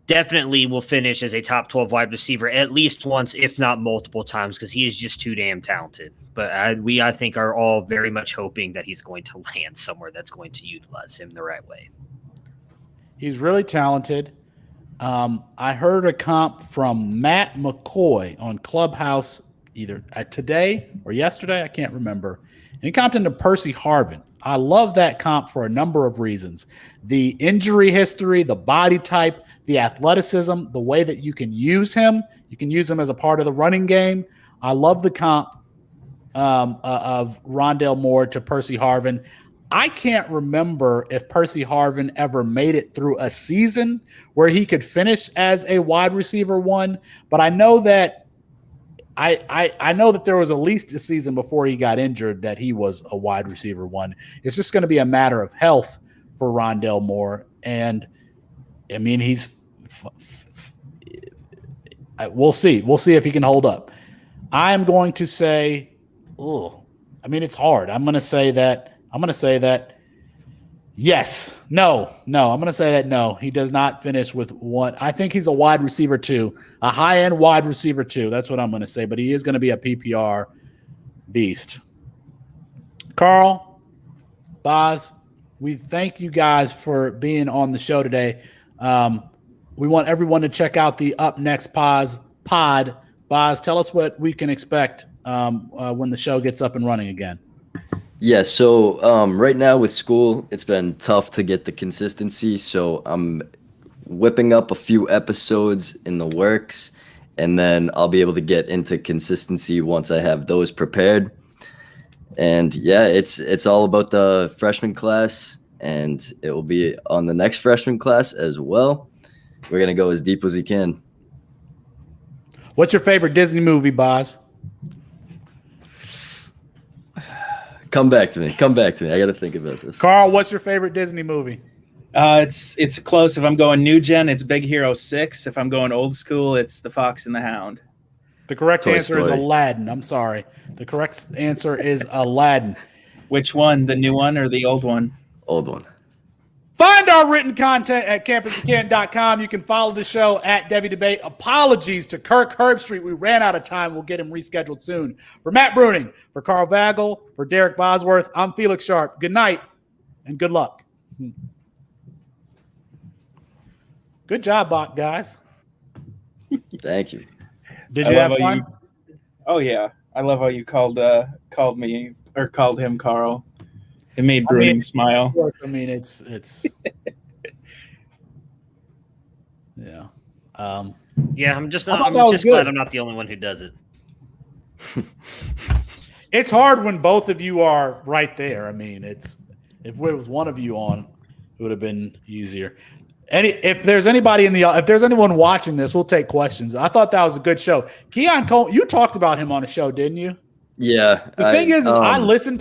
definitely will finish as a top 12 wide receiver at least once, if not multiple times, because he is just too damn talented. But I think are all very much hoping that he's going to land somewhere that's going to utilize him the right way. He's really talented. I heard a comp from Matt McCoy on Clubhouse either today or yesterday. I can't remember. And he comped into Percy Harvin. I love that comp for a number of reasons. The injury history, the body type, the athleticism, the way that you can use him. You can use him as a part of the running game. I love the comp of Rondale Moore to Percy Harvin. I can't remember if Percy Harvin ever made it through a season where he could finish as a wide receiver 1, but I know that I know that there was at least a season before he got injured that he was a wide receiver 1. It's just going to be a matter of health for Rondale Moore. And I mean, we'll see. We'll see if he can hold up. I am going to say, it's hard. I'm going to say that, Yes. No. I'm going to say that no. He does not finish with one. I think he's a wide receiver 2, a high-end wide receiver 2. That's what I'm going to say. But he is going to be a PPR beast. Carl, Boz, we thank you guys for being on the show today. We want everyone to check out the Up Next pod. Boz, tell us what we can expect when the show gets up and running again. Yeah, so right now with school, it's been tough to get the consistency. So I'm whipping up a few episodes in the works, and then I'll be able to get into consistency once I have those prepared. And yeah, it's all about the freshman class, and it will be on the next freshman class as well. We're gonna go as deep as we can. What's your favorite Disney movie, Boz? Come back to me. I got to think about this. Carl, what's your favorite Disney movie? It's close. If I'm going new gen, it's Big Hero 6. If I'm going old school, it's The Fox and the Hound. The correct Toy answer Story. is Aladdin. I'm sorry. The correct answer is Aladdin. Which one? The new one or the old one? Old one. Find our written content at campusweekend.com. You can follow the show at Devy Debate. Apologies to Kirk Herbstreit. We ran out of time. We'll get him rescheduled soon. For Matt Bruning, for Carl Vagle, for Derek Bosworth, I'm Felix Sharp. Good night and good luck. Good job, guys. Thank you. Did you have fun? Oh yeah, I love how you called me or called him Carl. It made Bruning smile. Of course, I mean, it's yeah. Yeah, I'm just glad I'm not the only one who does it. It's hard when both of you are right there. I mean, if it was one of you on, it would have been easier. If there's anyone watching this, we'll take questions. I thought that was a good show. Keon Cole, you talked about him on a show, didn't you? Yeah. The thing is, I listen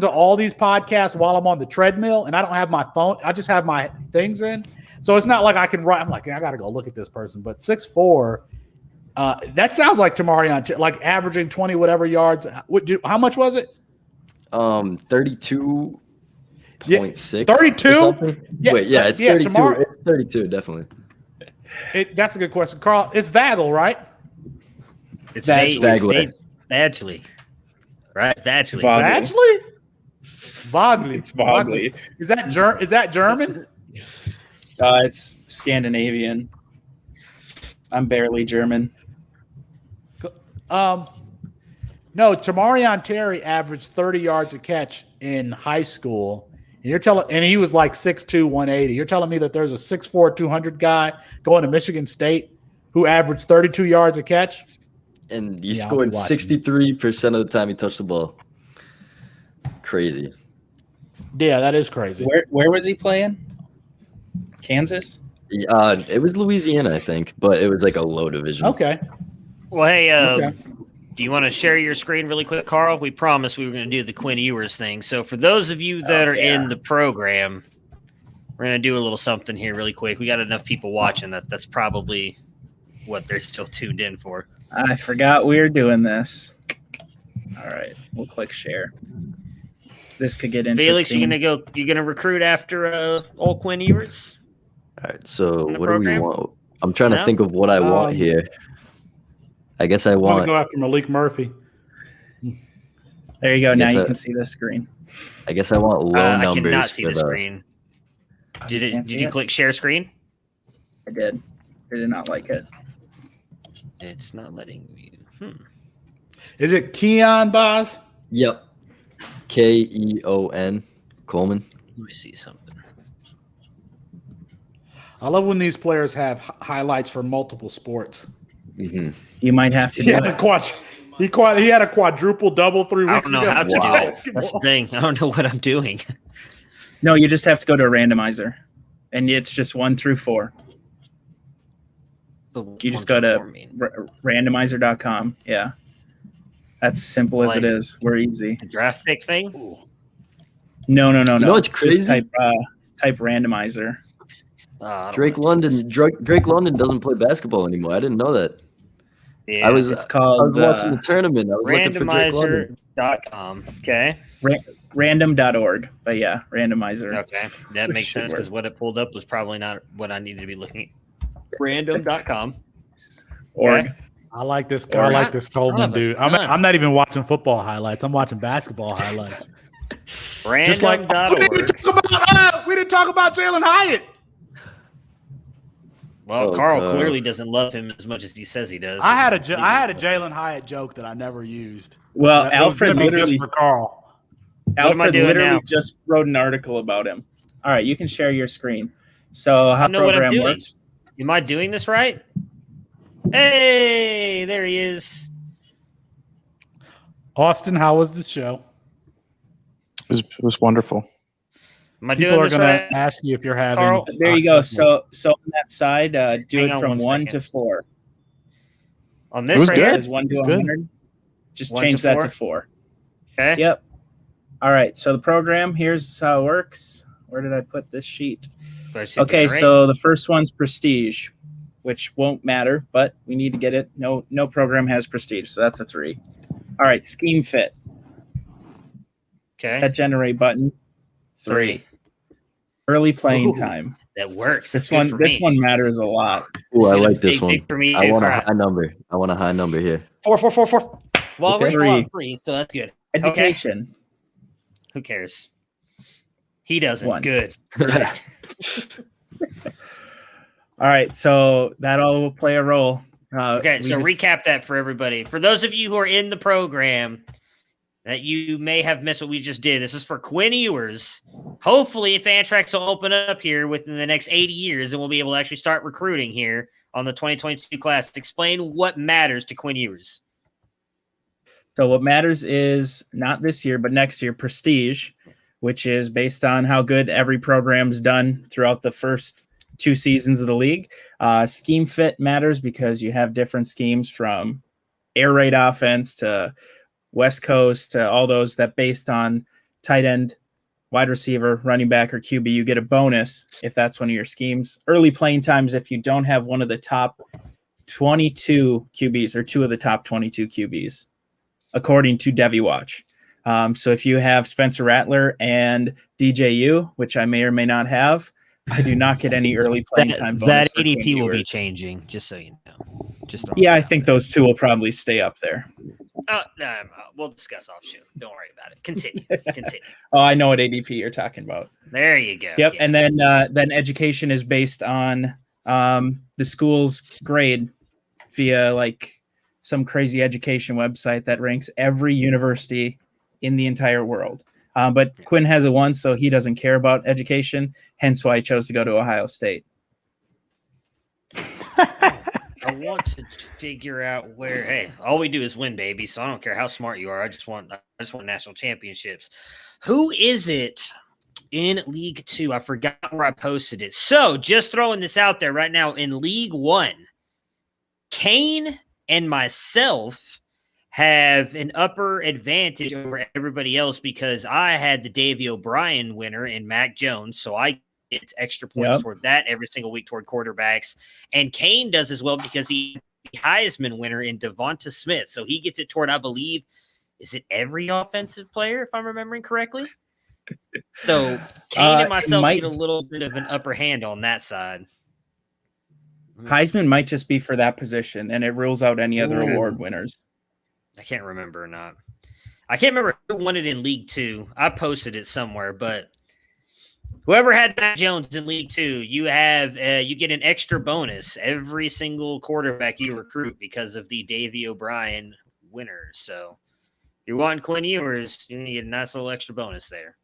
to all these podcasts while I'm on the treadmill, and I don't have my phone. I just have my things in. So it's not like I can write. I'm like, I got to go look at this person. But 6'4", that sounds like Tamarion, like averaging 20 whatever yards. How much was it? 32.6. 32? Yeah, wait, yeah, it's 32. It's 32, definitely. That's a good question. Carl, it's Vagle, right? It's Vagle. Badgley. Right? Badgley. Badgley? Vagle. It's Vagle. Is that German? It's Scandinavian. I'm barely German. No, Tamarion Terry averaged 30 yards a catch in high school. And he was like 6'2", 180. You're telling me that there's a 6'4", 200 guy going to Michigan State who averaged 32 yards a catch? And he scored 63% of the time he touched the ball. Crazy. Yeah, that is crazy. Where was he playing? Kansas? It was Louisiana, I think, but it was like a low division. Okay. Well, hey, do you want to share your screen really quick, Carl? We promised we were going to do the Quinn Ewers thing. So for those of you that are in the program, we're going to do a little something here really quick. We got enough people watching that's probably what they're still tuned in for. I forgot we were doing this. All right, we'll click share. This could get interesting. Felix, you're gonna recruit after old Quinn Ewers? All right, so what do we want? I'm trying to think of what I want here. I guess I want to go after Malik Murphy. There you go. Now you can see the screen. I guess I want low numbers. I cannot see the screen. Did you click share screen? I did. I did not like it. It's not letting me. Is it Keon, Boz? Yep. Keon Coleman. Let me see something. I love when these players have highlights for multiple sports. Mm-hmm. You might have to. He had a quadruple double 3 weeks ago. I don't know how to do it. That's the thing. I don't know what I'm doing. No, you just have to go to a randomizer, and it's just 1 through 4. You just go to randomizer.com. Yeah. That's as simple as it is. We're easy. A draft pick thing? No. You know what's crazy? Just type randomizer. Drake London doesn't play basketball anymore. I didn't know that. Yeah, I was watching the tournament. I was looking for Drake London. Randomizer.com. Okay. Random.org. But yeah, randomizer. Okay, that makes sense because what it pulled up was probably not what I needed to be looking at. Random.com. Org. Okay. I like this. I like this Coleman dude. I'm not even watching football highlights. I'm watching basketball highlights. Just like we didn't talk about Jalen Hyatt. Well, Carl clearly doesn't love him as much as he says he does. I had a Jalen Hyatt joke that I never used. Well, That Alfred was literally just for Carl. Alfred literally just wrote an article about him. All right, you can share your screen. So how program works? Am I doing this right? Hey, there he is. Austin, how was the show? It was wonderful. Am I People doing are this going right? to ask you if you're having. Carl? There you go. So on that side, do Hang it on from 1 1 second. to 4. On this right It here? says 1 to 100. Just 1 change to that 4? to 4. Okay. Yep. All right. So the program, here's how it works. Where did I put this sheet? Okay, so the first one's prestige, which won't matter, but we need to get it. No program has prestige, so that's a 3. All right, scheme fit. Okay. That generate button. 3. Early playing time. That works. This one matters a lot. Ooh, I like this one. for me. I want a high number. I want a high number here. 4. Well, Okay. we're on 3, so that's good. Education. Okay. Who cares? He doesn't. 1. Good. All right, so that'll play a role. Okay, so recap that for everybody. For those of you who are in the program that you may have missed what we just did, this is for Quinn Ewers. Hopefully, if Antrax will open up here within the next 80 years, then we'll be able to actually start recruiting here on the 2022 class. Explain what matters to Quinn Ewers. So what matters is not this year, but next year, prestige, which is based on how good every program's done throughout the first 2 seasons of the league. Scheme fit matters because you have different schemes from air raid offense to West Coast to all those that based on tight end, wide receiver, running back, or QB, you get a bonus if that's one of your schemes. Early playing times if you don't have one of the top 22 QBs or 2 of the top 22 QBs, according to Devy Watch. So if you have Spencer Rattler and DJU, which I may or may not have, I do not get any early playing time bonus. That ADP will be changing, just so you know. Yeah, I think those 2 will probably stay up there. We'll discuss offshoot. Don't worry about it. Continue. Oh, I know what ADP you're talking about. There you go. Yep, Yeah. and then education is based on the school's grade via like some crazy education website that ranks every university in the entire world. But Quinn has a 1, so he doesn't care about education, hence why he chose to go to Ohio State. I want to figure out where. Hey, all we do is win, baby. So I don't care how smart you are. I just want national championships. Who is it in League 2? I forgot where I posted it. So just throwing this out there right now in League 1, Kane and myself have an upper advantage over everybody else because I had the Davey O'Brien winner in Mac Jones, so I get extra points toward that every single week toward quarterbacks. And Kane does as well because he's the Heisman winner in Devonta Smith, so he gets it toward, I believe, is it every offensive player, if I'm remembering correctly? So Kane and myself get a little bit of an upper hand on that side. Heisman might just be for that position, and it rules out any other award winners. I can't remember or not. I can't remember who won it in League 2. I posted it somewhere, but whoever had Matt Jones in League 2, you have you get an extra bonus every single quarterback you recruit because of the Davey O'Brien winner. So if you want Quinn Ewers, you need a nice little extra bonus there.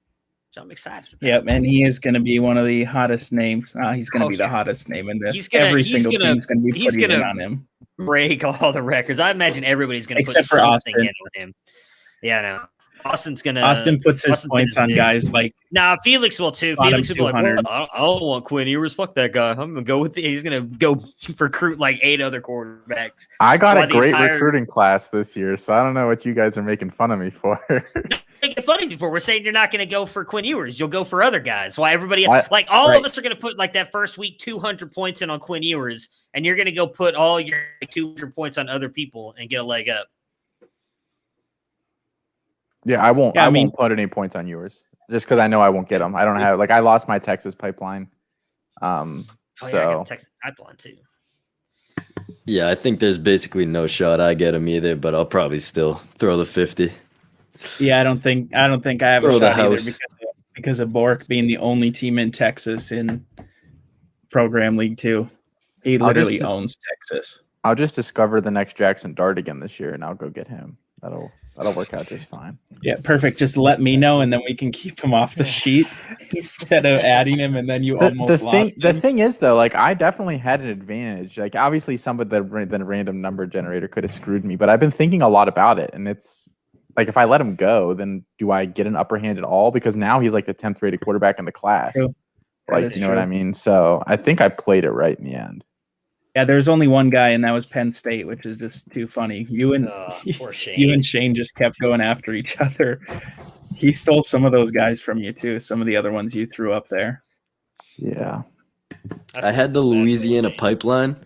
So I'm excited about. Yep, and he is going to be one of the hottest names. He's going to be the hottest name in this. Every single team's going to be putting it on him. Break all the records. I imagine everybody's going to put Except for something Austin. in on him. Yeah, no. Austin puts his points on guys like. Nah, Felix will too. Felix will be like, well, I don't want Quinn Ewers. Fuck that guy. I'm gonna go with he's gonna go recruit like 8 other quarterbacks. I got a great recruiting class this year, so I don't know what you guys are making fun of me for. Making fun of you for. We're saying you're not gonna go for Quinn Ewers. You'll go for other guys. Why everybody all of us are gonna put like that first week 200 points in on Quinn Ewers, and you're gonna go put all your 200 points on other people and get a leg up. Yeah, I won't. Yeah, I won't put any points on yours just because I know I won't get them. I don't have I lost my Texas pipeline. I got Texas pipeline too. Yeah, I think there's basically no shot I get him either, but I'll probably still throw the 50. Yeah, I don't think I have Throw a the shot either house. because of Bork being the only team in Texas in Program League 2. He literally owns Texas. I'll just discover the next Jackson Dart again this year, and I'll go get him. That'll work out just fine. Yeah, perfect. Just let me know, and then we can keep him off the sheet instead of adding him, and then you almost lost him. The thing is, though, like I definitely had an advantage. Like obviously, some of the random number generator could have screwed me, but I've been thinking a lot about it, and it's like if I let him go, then do I get an upper hand at all? Because now he's like the 10th rated quarterback in the class. True. Like you know what I mean? So I think I played it right in the end. Yeah, there's only one guy, and that was Penn State, which is just too funny. You and Shane just kept going after each other. He stole some of those guys from you too. Some of the other ones you threw up there. Yeah, I had the Louisiana pipeline,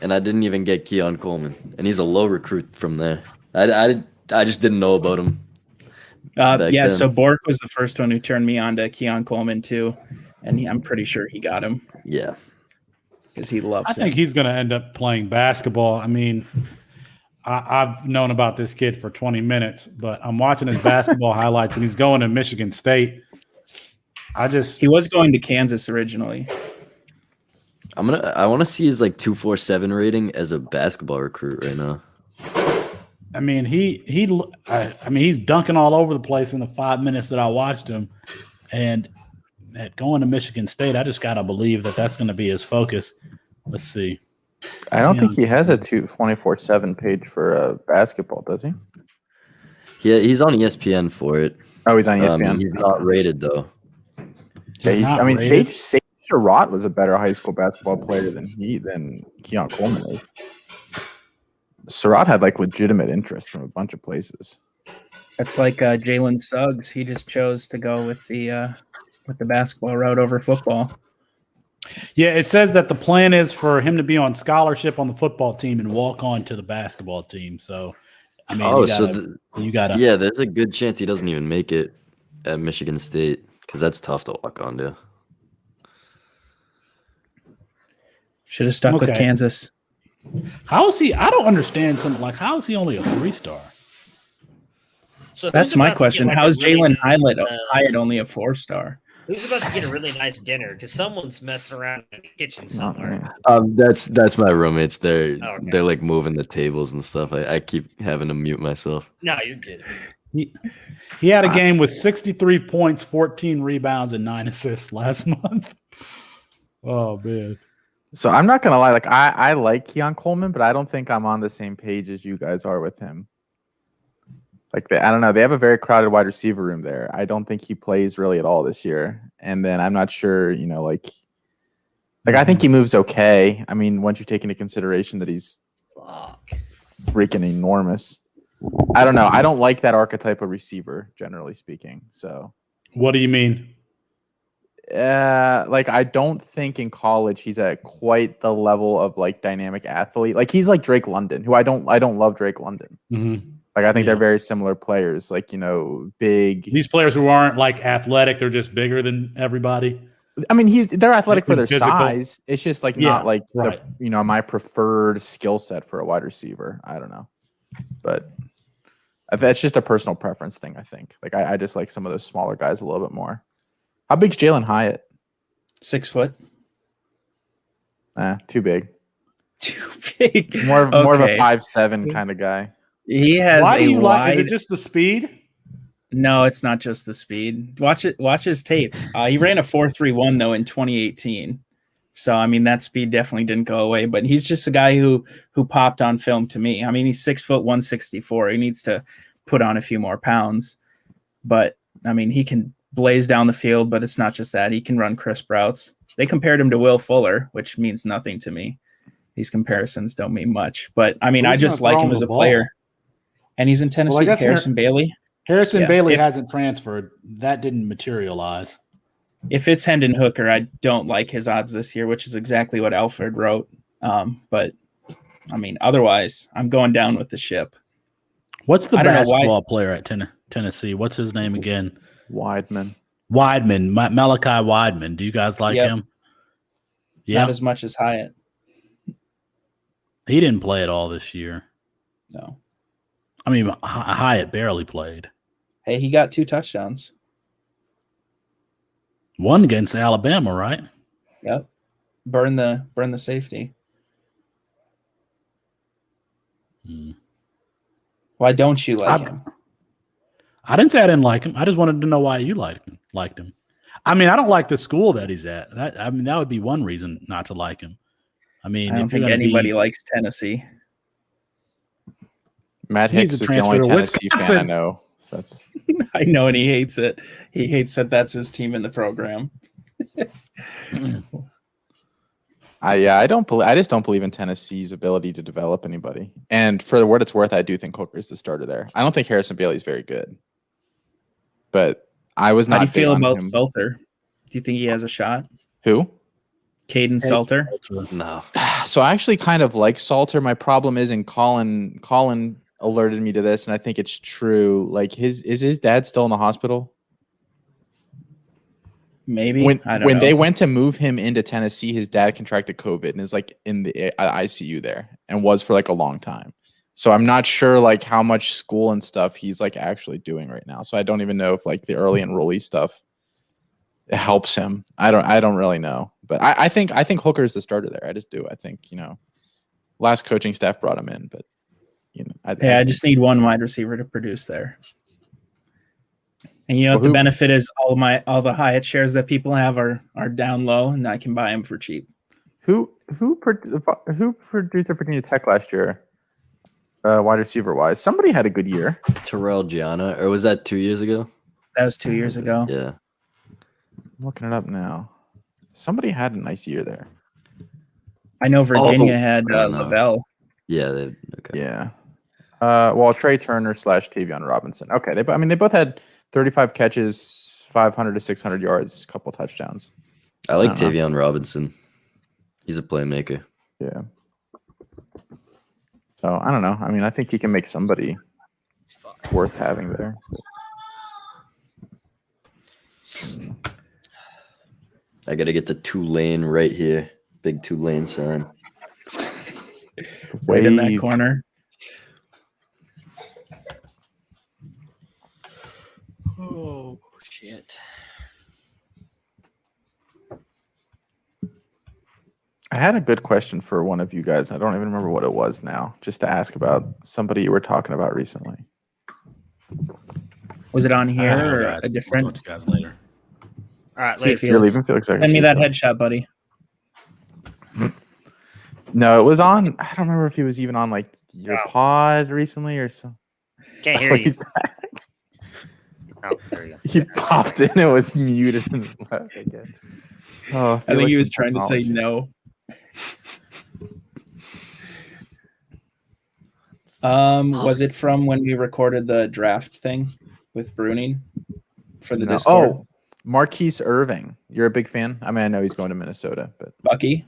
and I didn't even get Keon Coleman, and he's a low recruit from there. I just didn't know about him. Yeah, so Bork was the first one who turned me on to Keon Coleman too, and I'm pretty sure he got him. Yeah. Because he loves I think he's going to end up playing basketball. I mean, I've known about this kid for 20 minutes, but I'm watching his basketball highlights, and he's going to Michigan State. He was going to Kansas originally. I want to see his like 247 rating as a basketball recruit right now. I mean, he's dunking all over the place in the 5 minutes that I watched him, and at going to Michigan State, I just gotta believe that that's going to be his focus. Let's see. I don't think he has a 24/7 page for basketball, does he? Yeah, he's on ESPN for it. Oh, he's on ESPN. He's not rated though. Yeah, Sage Surratt was a better high school basketball player than Keon Coleman is. Surratt had like legitimate interest from a bunch of places. That's like Jalen Suggs. He just chose to go with the basketball route over football. Yeah, it says that the plan is for him to be on scholarship on the football team and walk on to the basketball team. So, I mean, you gotta. Yeah, there's a good chance he doesn't even make it at Michigan State because that's tough to walk on to. Should have stuck with Kansas. How is he? I don't understand something like how is he only a 3-star? So that's my question. How is Jalen Hyatt only a 4-star? Who's about to get a really nice dinner? Because someone's messing around in the kitchen somewhere. That's my roommates. They're like moving the tables and stuff. I keep having to mute myself. No, you're good. He had a game with 63 points, 14 rebounds, and 9 assists last month. Oh man. So I'm not gonna lie, like I like Keon Coleman, but I don't think I'm on the same page as you guys are with him. Like I don't know, they have a very crowded wide receiver room there. I don't think he plays really at all this year. And then I'm not sure, like I think he moves okay. I mean, once you take into consideration that he's freaking enormous. I don't know. I don't like that archetype of receiver, generally speaking. So what do you mean? Like I don't think in college he's at quite the level of like dynamic athlete. Like he's like Drake London, who I don't love Drake London. Mm-hmm. Like I think they're very similar players. Like big. These players who aren't like athletic, they're just bigger than everybody. I mean, they're athletic for their size. It's just like not like my preferred skill set for a wide receiver. I don't know, but that's just a personal preference thing. I think. Like I just like some of those smaller guys a little bit more. How big's Jalen Hyatt? 6 foot. Too big. Too big. More of a 5'7" kind of guy. He has Why do you like? Is it just the speed? No, it's not just the speed. Watch his tape. He ran a 4.31 though in 2018. So I mean that speed definitely didn't go away. But he's just a guy who popped on film to me. I mean he's 6 foot 164. He needs to put on a few more pounds. But I mean he can blaze down the field, but it's not just that. He can run crisp routes. They compared him to Will Fuller, which means nothing to me. These comparisons don't mean much. But I mean I just like him as a player. And he's in Tennessee. Well, Harrison Bailey. Harrison Bailey hasn't transferred. That didn't materialize. If it's Hendon Hooker, I don't like his odds this year, which is exactly what Alfred wrote. But, I mean, otherwise, I'm going down with the ship. What's the basketball player at Tennessee. What's his name again? Weidman. Malachi Weidman. Do you guys like him? Yeah. Not as much as Hyatt. He didn't play at all this year. No. I mean, Hyatt barely played. Hey, he got 2 touchdowns. One against Alabama, right? Yep. Burn the safety. Why don't you like him? I didn't say I didn't like him. I just wanted to know why you liked him. I mean, I don't like the school that he's at. That would be one reason not to like him. I mean, I don't think anybody likes Tennessee. Matt Hicks is the only Tennessee fan I know. So that's I know, and he hates it. He hates that that's his team in the program. I just don't believe in Tennessee's ability to develop anybody. And for what it's worth, I do think Hooker's the starter there. I don't think Harrison Bailey's very good, but I was not. How do you feel about him. Salter? Do you think he has a shot? Who? Caden Salter? No. So I actually kind of like Salter. My problem is in Colin alerted me to this, and I think it's true. Like is his dad still in the hospital? Maybe. When I don't know. they went to move him into Tennessee, his dad contracted COVID and is like in the ICU there and was for like a long time. So I'm not sure like how much school and stuff he's like actually doing right now. So I don't even know if like the early enrollee stuff helps him. I don't really know. But I think Hooker's the starter there. I just do. I think, last coaching staff brought him in, but I just need one wide receiver to produce there. And what the benefit is all the Hyatt shares that people have are down low, and I can buy them for cheap. Who produced at Virginia Tech last year? Wide receiver wise, somebody had a good year. Terrell Gianna, or was that 2 years ago? That was 2 years ago. Yeah. I'm looking it up now. Somebody had a nice year there. I know Virginia had Lavelle. Yeah. Okay. Yeah. Well, Trey Turner / Tavion Robinson. Okay. They both had 35 catches, 500 to 600 yards, a couple touchdowns. I like Tavion Robinson. He's a playmaker. Yeah. So I don't know. I mean, I think he can make somebody worth having there. I got to get the Tulane right here. Big Tulane sign. Right in that corner. Oh, shit. I had a good question for one of you guys. I don't even remember what it was now. Just to ask about somebody you were talking about recently. Was it on here or a different? We'll talk to you guys later. All right, See if You're leaving, Felix? Send me that headshot, buddy. No, it was on. I don't remember if he was even on like your pod recently or something. Can't hear you. Oh, there you go. He popped in and was muted and left again. Oh, I think he was trying to say no. Was it from when we recorded the draft thing with Bruning for the Discord? Oh, Marquise Irving. You're a big fan? I mean, I know he's going to Minnesota, but Bucky.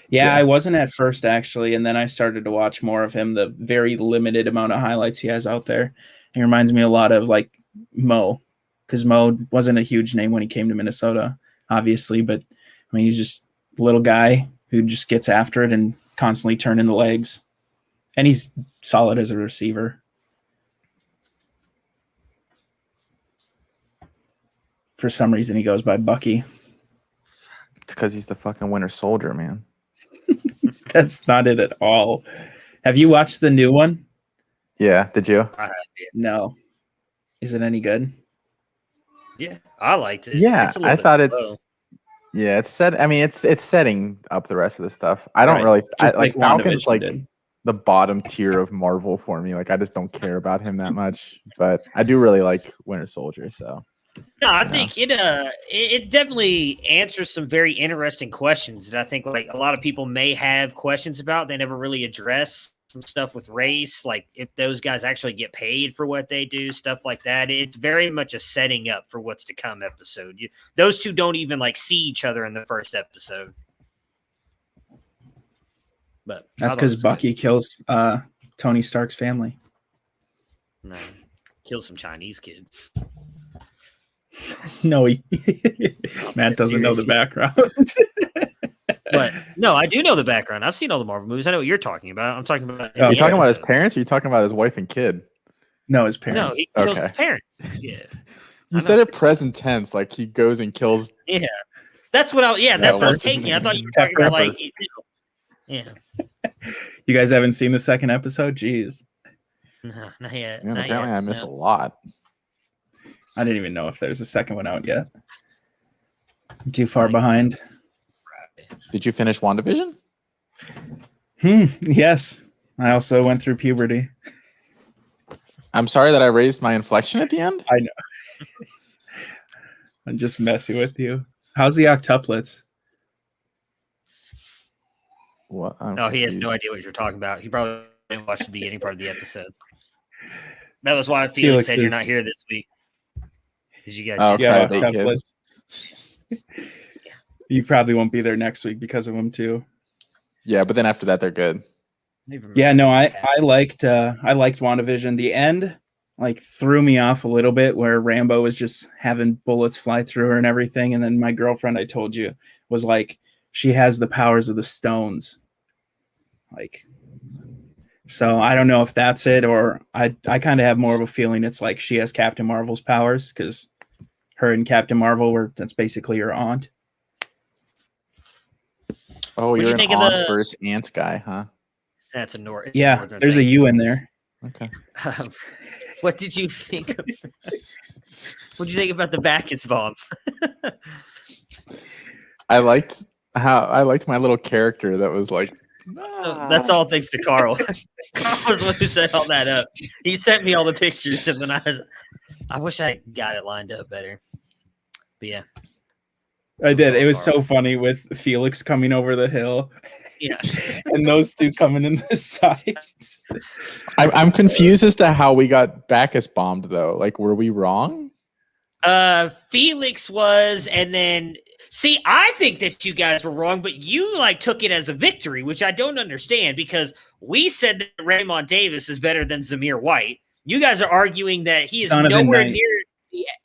Yeah, I wasn't at first actually, and then I started to watch more of him. The very limited amount of highlights he has out there. He reminds me a lot of like Mo, because Mo wasn't a huge name when he came to Minnesota, obviously, but I mean, he's just a little guy who just gets after it and constantly turning the legs. And he's solid as a receiver. For some reason, he goes by Bucky. it's because he's the fucking Winter Soldier, man. That's not it at all. Have you watched the new one? Yeah, did you? No. Is it any good? Yeah, I liked it. Yeah, I thought it's. Yeah, it's set. I mean, it's setting up the rest of the stuff. I don't really like Falcon's like the bottom tier of Marvel for me. Like, I just don't care about him that much. But I do really like Winter Soldier. So no, I think it definitely answers some very interesting questions that I think like a lot of people may have questions about. They never really address some stuff with race, like if those guys actually get paid for what they do, stuff like that. It's very much a setting up for what's to come episode. Those two don't even like see each other in the first episode. But that's because Bucky kills Tony Stark's family. No. Kill some Chinese kid. No, Matt doesn't know the background. But no, I do know the background. I've seen all the Marvel movies. I know what you're talking about. I'm talking about. Are you talking about his parents? Or are you talking about his wife and kid? No, his parents. No, he kills his parents. Yeah. You said it present tense, like he goes and kills. Yeah, that's what I. Yeah, that's what I was taking. I thought you were talking about like. Yeah. You guys haven't seen the second episode? Jeez. No, not yet. Man, not apparently, yet. I miss a lot. I didn't even know if there's a second one out yet. I'm too far behind. Did you finish WandaVision? Yes. I also went through puberty. I'm sorry that I raised my inflection at the end. I know. I'm just messing with you. How's the octuplets? What? Oh, he has no idea what you're talking about. He probably didn't watch the beginning part of the episode. That was why Felix said you're not here this week. Because you got octuplets. You probably won't be there next week because of them too. Yeah, but then after that, they're good. Yeah, no, I liked WandaVision. The end like threw me off a little bit, where Rambo was just having bullets fly through her and everything, and then my girlfriend, I told you, was like, she has the powers of the stones. Like, so I don't know if that's it, or I kind of have more of a feeling it's like she has Captain Marvel's powers, because her and Captain Marvel that's basically her aunt. Oh, you're an aunt versus aunt guy, huh? That's a North. Yeah, there's a U in there. Okay. What did you think? What did you think about the Bacchus bomb? I liked my little character that was like. So that's all thanks to Carl. Carl was the one who set all that up. He sent me all the pictures, and then I wish I got it lined up better. But yeah. I did. It was so funny with Felix coming over the hill. Yeah. And those two coming in the sides. I'm confused as to how we got Bacchus bombed, though. Like, were we wrong? Felix was, and then see, I think that you guys were wrong, but you like took it as a victory, which I don't understand, because we said that Raymond Davis is better than Zamir White. You guys are arguing that he is nowhere near.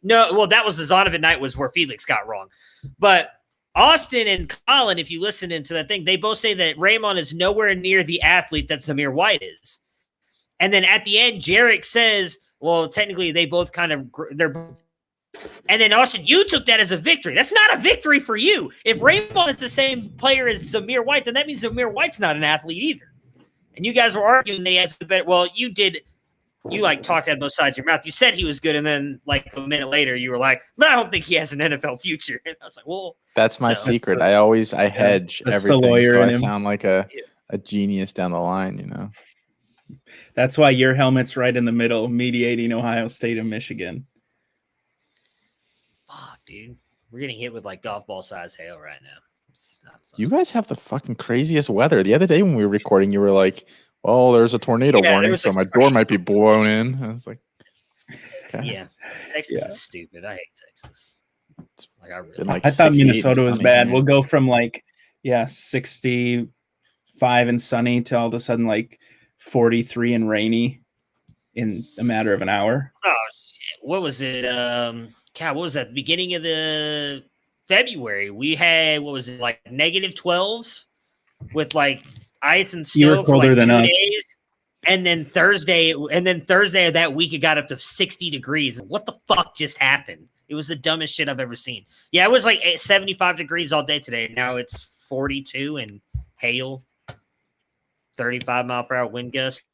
No, well, that was the Zonovan night was where Felix got wrong. But Austin and Colin, if you listen into that thing, they both say that Raymond is nowhere near the athlete that Zamir White is. And then at the end, Jarek says, well, technically they both kind of, and then Austin, you took that as a victory. That's not a victory for you. If Raymond is the same player as Zamir White, then that means Zamir White's not an athlete either. And you guys were arguing that he has the better, well, you did. You like talked out both sides of your mouth. You said he was good, and then like a minute later, you were like, "But I don't think he has an NFL future." And I was like, "Well, that's my secret. I hedge everything, so I sound like a genius down the line, you know." That's why your helmet's right in the middle, mediating Ohio State and Michigan. Fuck, dude, we're getting hit with like golf ball size hail right now. It's not fun. You guys have the fucking craziest weather. The other day when we were recording, you were like, "Well, there's a tornado warning, so my door might be blown in." I was like, okay. "Yeah, Texas is stupid. I hate Texas." Like I thought Minnesota was bad. We'll go from 65 and sunny to all of a sudden 43 and rainy in a matter of an hour. Oh shit! What was it? What was that? The beginning of the February, we had -12 with ice and snow. You were colder than us. Days. And then Thursday of that week, it got up to 60 degrees. What the fuck just happened? It was the dumbest shit I've ever seen. Yeah, it was 75 degrees all day today. Now it's 42 and hail, 35-mile-per-hour wind gusts.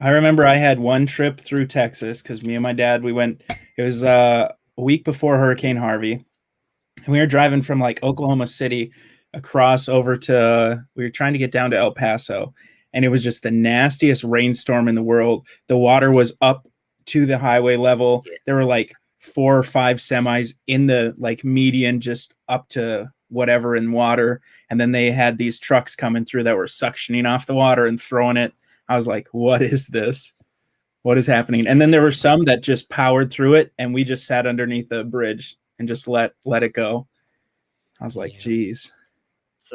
I remember I had one trip through Texas because me and my dad, we went. It was a week before Hurricane Harvey, and we were driving from Oklahoma City across over to. We were trying to get down to El Paso. And it was just the nastiest rainstorm in the world. The water was up to the highway level. There were 4 or 5 semis in the median, just up to whatever in water. And then they had these trucks coming through that were suctioning off the water and throwing it. I was like, what is this? What is happening? And then there were some that just powered through it. And we just sat underneath the bridge and just let it go. I was like, geez. It's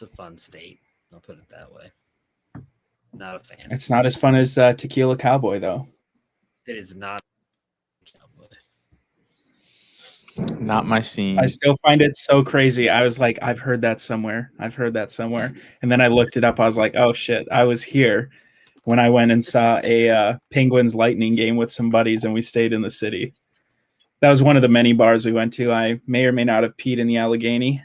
a fun state. I'll put it that way. Not a fan. It's not as fun as Tequila Cowboy, though. It is not. Not my scene. I still find it so crazy. I was like, I've heard that somewhere. And then I looked it up. I was like, oh shit, I was here when I went and saw a Penguins Lightning game with some buddies, and we stayed in the city. That was one of the many bars we went to. I may or may not have peed in the Allegheny.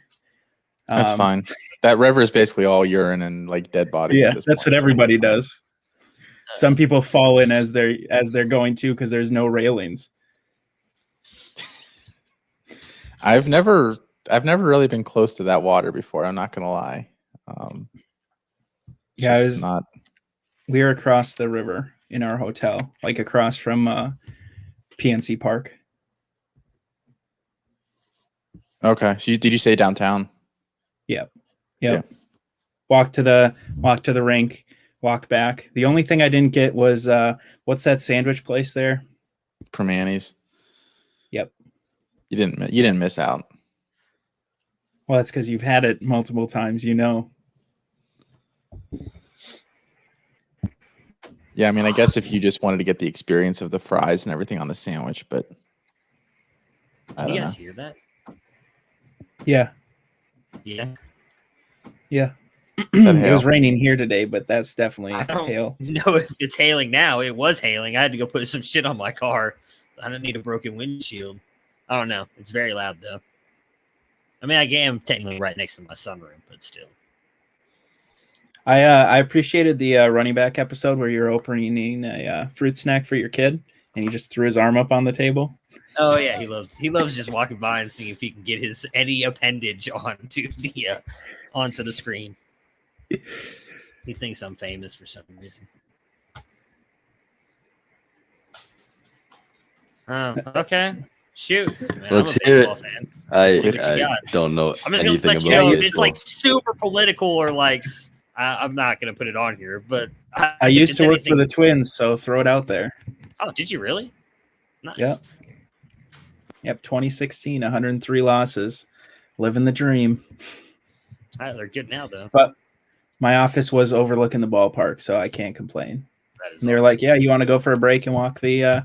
That's fine. That river is basically all urine and like dead bodies. Yeah, that's what everybody does. Some people fall in as they're going to because there's no railings. I've never really been close to that water before. I'm not gonna lie. We were across the river in our hotel, like across from PNC Park. Okay. So did you say downtown? Yep. Walk to the rink, walk back. The only thing I didn't get was what's that sandwich place there? Permanis. Yep. You didn't miss out. Well, that's because you've had it multiple times, you know. Yeah, I mean, I guess if you just wanted to get the experience of the fries and everything on the sandwich, but I don't You know. guys hear that? Yeah. Yeah. Yeah. Is that It hail? was raining here today, but that's definitely I don't hail. know if it's hailing now. It was hailing. I had to go put some shit on my car. I don't need a broken windshield. I don't know. It's very loud though. I mean, I am technically right next to my sunroom, but still. I appreciated the running back episode where you're opening a fruit snack for your kid, and he just threw his arm up on the table. Oh yeah, he loves just walking by and seeing if he can get any appendage onto the screen. He thinks I'm famous for some reason. Oh, okay. Shoot. Man, Let's I'm a hear baseball it. fan. I See what you got. don't know I'm just anything gonna let about you know if baseball. it's like super political or like I'm not gonna put it on here, but I used to work for the Twins, so throw it out there. Oh, did you really? Nice. Yep. 2016, 103 losses, living the dream. They're good now though. But my office was overlooking the ballpark, so I can't complain. That is And they're awesome. like, "Yeah, you want to go for a break and walk the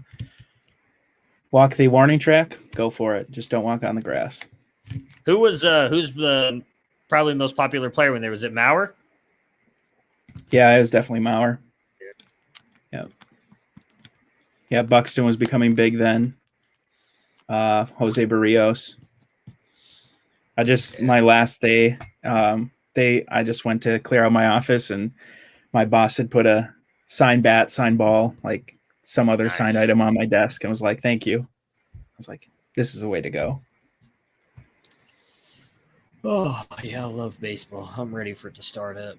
warning track? Go for it. Just don't walk on the grass." Who's the probably most popular player when there was it Maurer? Yeah, it was definitely Maurer. Yeah, Buxton was becoming big then. Jose Barrios. My last day, I just went to clear out my office, and my boss had put a signed bat, signed ball, like some other signed item on my desk, and was like, "Thank you." I was like, "This is the way to go." Oh yeah, I love baseball. I'm ready for it to start up.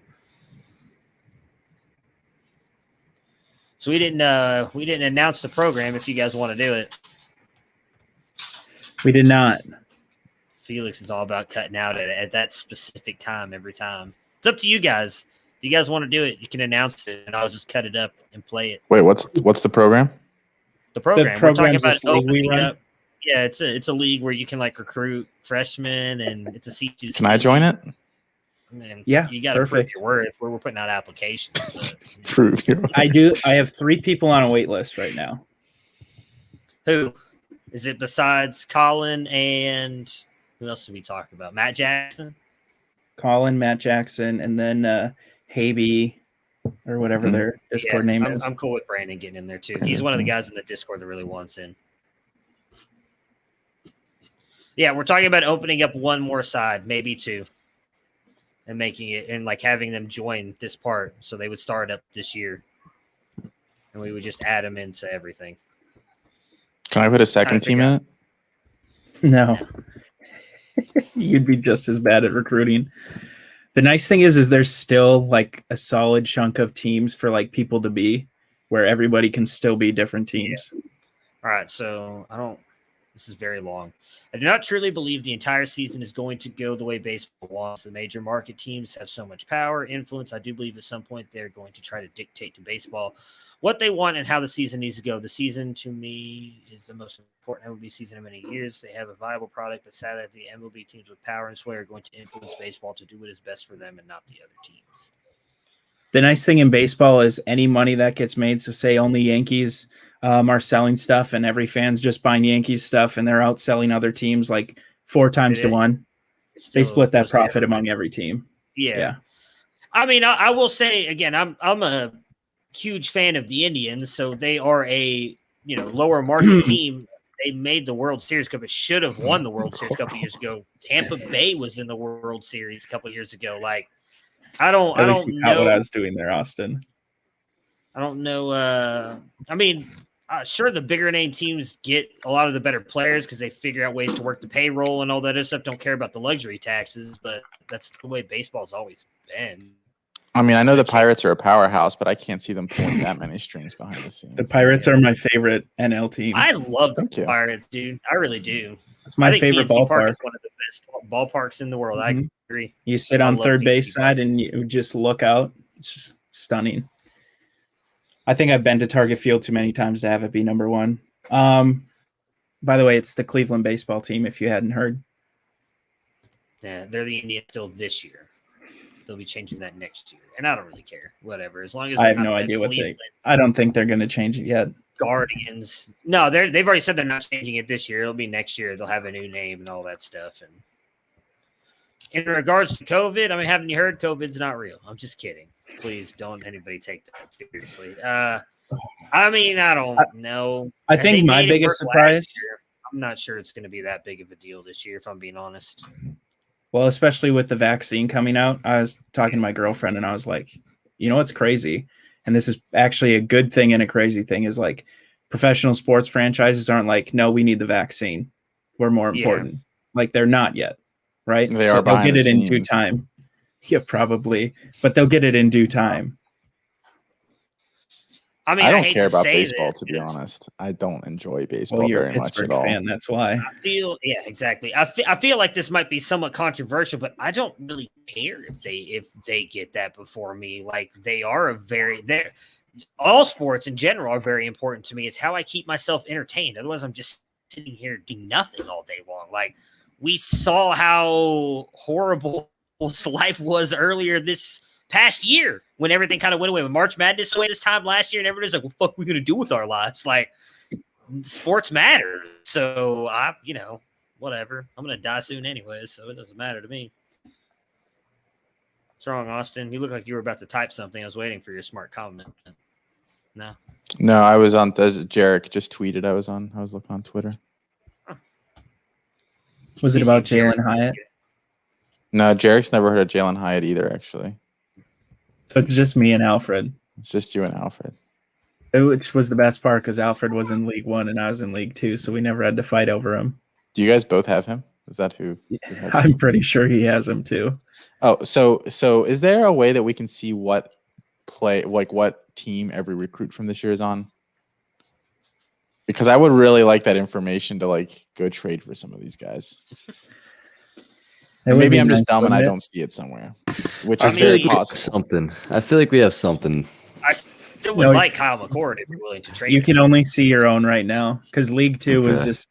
So we didn't announce the program. If you guys want to do it, We did not. Felix is all about cutting out at that specific time every time. It's up to you guys. If you guys want to do it, you can announce it, and I'll just cut it up and play it. Wait, what's the program? The program. We're talking about this league we opening run? up. Yeah, it's a league where you can like recruit freshmen, and it's a C2C. Can I join it? Man, Yeah, you got to prove perfect. your worth. We're putting out applications. But Prove your I do. I have 3 people on a wait list right now. who is it besides Colin and who else did we talk about? Matt Jackson. Colin, Matt Jackson, and then Habe or whatever their Discord name is. I'm cool with Brandon getting in there too. He's one of the guys in the Discord that really wants in. Yeah, we're talking about opening up one more side, maybe 2, and making it and like having them join this part, so they would start up this year, and we would just add them into everything. Can I put a second team in it? No. You'd be just as bad at recruiting. The nice thing is there's still like a solid chunk of teams for like people to be where everybody can still be different teams. Yeah. All right, so this is very long. I do not truly believe the entire season is going to go the way baseball wants. The major market teams have so much power, influence. I do believe at some point they're going to try to dictate to baseball what they want and how the season needs to go. The season, to me, is the most important MLB season in many years. They have a viable product, but sadly, the MLB teams with power and sway are going to influence baseball to do what is best for them and not the other teams. The nice thing in baseball is any money that gets made, so say only Yankees are selling stuff, and every fan's just buying Yankees stuff, and they're outselling other teams like 4 times to 1. They split that profit among every team. Yeah. I mean, I will say again, I'm a huge fan of the Indians, so they are a lower market team. They made the World Series Cup. It should have won the World Series a couple years ago. Tampa Bay was in the World Series a couple years ago. Like, I don't know what I was doing there, Austin. I don't know. I mean, sure, the bigger name teams get a lot of the better players because they figure out ways to work the payroll and all that other stuff. Don't care about the luxury taxes, but that's the way baseball's always been. I mean, I know the Pirates are a powerhouse, but I can't see them pulling that many strings behind the scenes. The Pirates are my favorite NL team. I love the Pirates, dude. I really do. It's my favorite ballpark. Park is one of the best ballparks in the world. I agree. You sit on third base side and you just look out. It's stunning. I think I've been to Target Field too many times to have it be number 1. By the way, it's the Cleveland baseball team, if you hadn't heard. Yeah, they're the Indians still this year. They'll be changing that next year, and I don't really care. Whatever, as long as I have no idea what I don't think they're going to change it yet. Guardians. No, they've already said they're not changing it this year. It'll be next year. They'll have a new name and all that stuff. And in regards to COVID, I mean, haven't you heard? COVID's not real. I'm just kidding. Please don't anybody take that seriously. I mean, I don't know. I think my biggest surprise. I'm not sure it's going to be that big of a deal this year, if I'm being honest. Well, especially with the vaccine coming out, I was talking to my girlfriend and I was like, you know what's crazy? And this is actually a good thing and a crazy thing is like professional sports franchises aren't like, no, we need the vaccine. We're more important. Yeah. Like they're not yet, right? They are. They'll get it in due time. Yeah, probably. But they'll get it in due time. I mean, I don't care about baseball, to be honest. I don't enjoy baseball very much at all. Fan, that's why. Yeah, exactly. I feel like this might be somewhat controversial, but I don't really care if they get that before me. Like all sports in general are very important to me. It's how I keep myself entertained. Otherwise, I'm just sitting here doing nothing all day long. Like we saw how horrible life was earlier this past year when everything kind of went away. When March Madness away this time last year, and everybody's like, "What the fuck we gonna do with our lives?" Like, sports matter. So whatever. I'm gonna die soon anyway, so it doesn't matter to me. What's wrong, Austin? You look like you were about to type something. I was waiting for your smart comment. No, I was on. Jarek just tweeted. I was looking on Twitter. Huh. Was it about Jalen Hyatt? No, Jarek's never heard of Jalen Hyatt either, actually. So it's just me and Alfred. It's just you and Alfred. Which was the best part because Alfred was in League 1 and I was in League 2, so we never had to fight over him. Do you guys both have him? Is that who? I'm pretty sure he has him too. Oh, so is there a way that we can see what team every recruit from this year is on? Because I would really like that information to go trade for some of these guys. Maybe I'm just dumb and I don't see it somewhere, which is very possible. I feel like we have something. I still would like Kyle McCord if you're willing to trade. You can only see your own right now because League 2 was just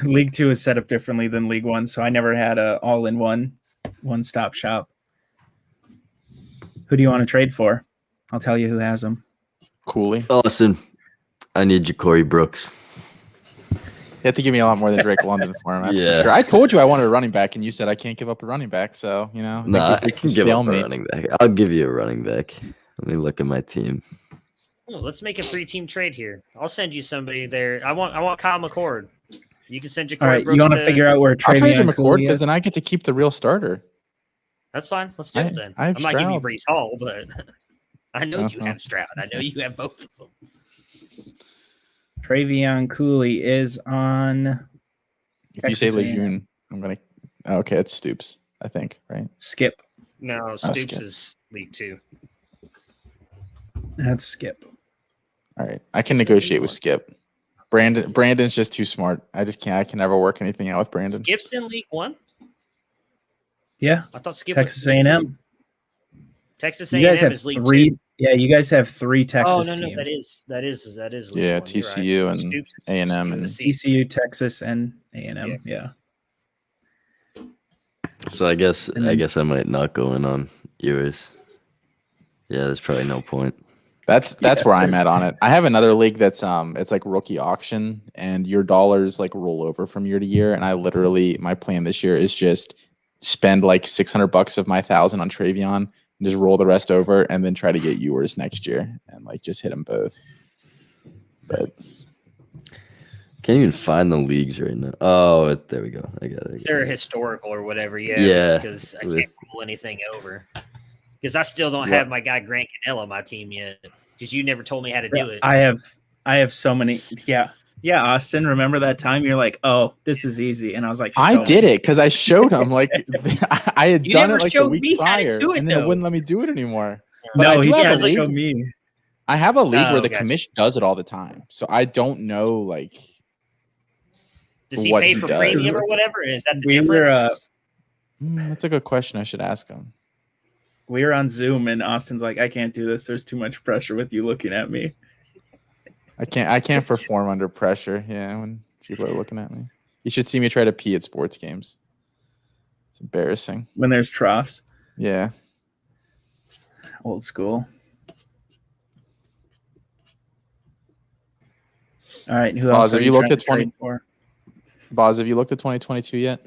League 2 is set up differently than League 1, so I never had a all-in-one one-stop shop. Who do you want to trade for? I'll tell you who has them. Cooley. Austin, I need Ja'Cory Brooks. You have to give me a lot more than Drake London for him. That's for sure. I told you I wanted a running back, and you said I can't give up a running back. So I can give up a running back. I'll give you a running back. Let me look at my team. Oh, let's make a 3-team trade here. I'll send you somebody there. I want Kyle McCord. You can send Ja'Cory All right, Brooks. You want to figure out where I'll trade McCord because then I get to keep the real starter. That's fine. Let's do it then. I'm not giving you Breece Hall, but I know you have Stroud. I know you have both of them. Travion Cooley is on. If you say Lejeune, I'm going to. Okay, it's Stoops, I think, right? Skip. No, Stoops is League 2. That's Skip. All right. I can negotiate with Skip. Brandon's just too smart. I just can't. I can never work anything out with Brandon. Skip's in League 1? Yeah. I thought Skip Texas A&M. Texas A&M is League 2. Yeah, you guys have 3 Texas teams. that is. Yeah, TCU and A&M and TCU, Texas, and A&M. Yeah. So I guess I might not go in on yours. Yeah, there's probably no point. That's where I'm at on it. I have another league that's it's like rookie auction, and your dollars like roll over from year to year. And I literally, my plan this year is just spend like $600 of my 1,000 on Travion and just roll the rest over, and then try to get yours next year and like just hit them both. But can't even find the leagues right now. Oh, there we go. I got it. They're historical or whatever. Yeah. Yeah. Because I can't roll anything over. Because I still don't have my guy Grant Cannell on my team yet. Because you never told me how to do it. I have so many. Yeah. Yeah, Austin, remember that time you're like, oh, this is easy. And I was like, I did it because I showed him like I had done it like the week prior, and then it wouldn't let me do it anymore. But no, he has to show me. I have a league where the commission does it all the time. So I don't know like does he pay for premium or whatever? Is that the difference? That's a good question. I should ask him. We were on Zoom and Austin's like, I can't do this. There's too much pressure with you looking at me. I can't perform under pressure. Yeah, when people are looking at me. You should see me try to pee at sports games. It's embarrassing. When there's troughs. Yeah. Old school. All right. Who else? Have you looked at 2022 yet?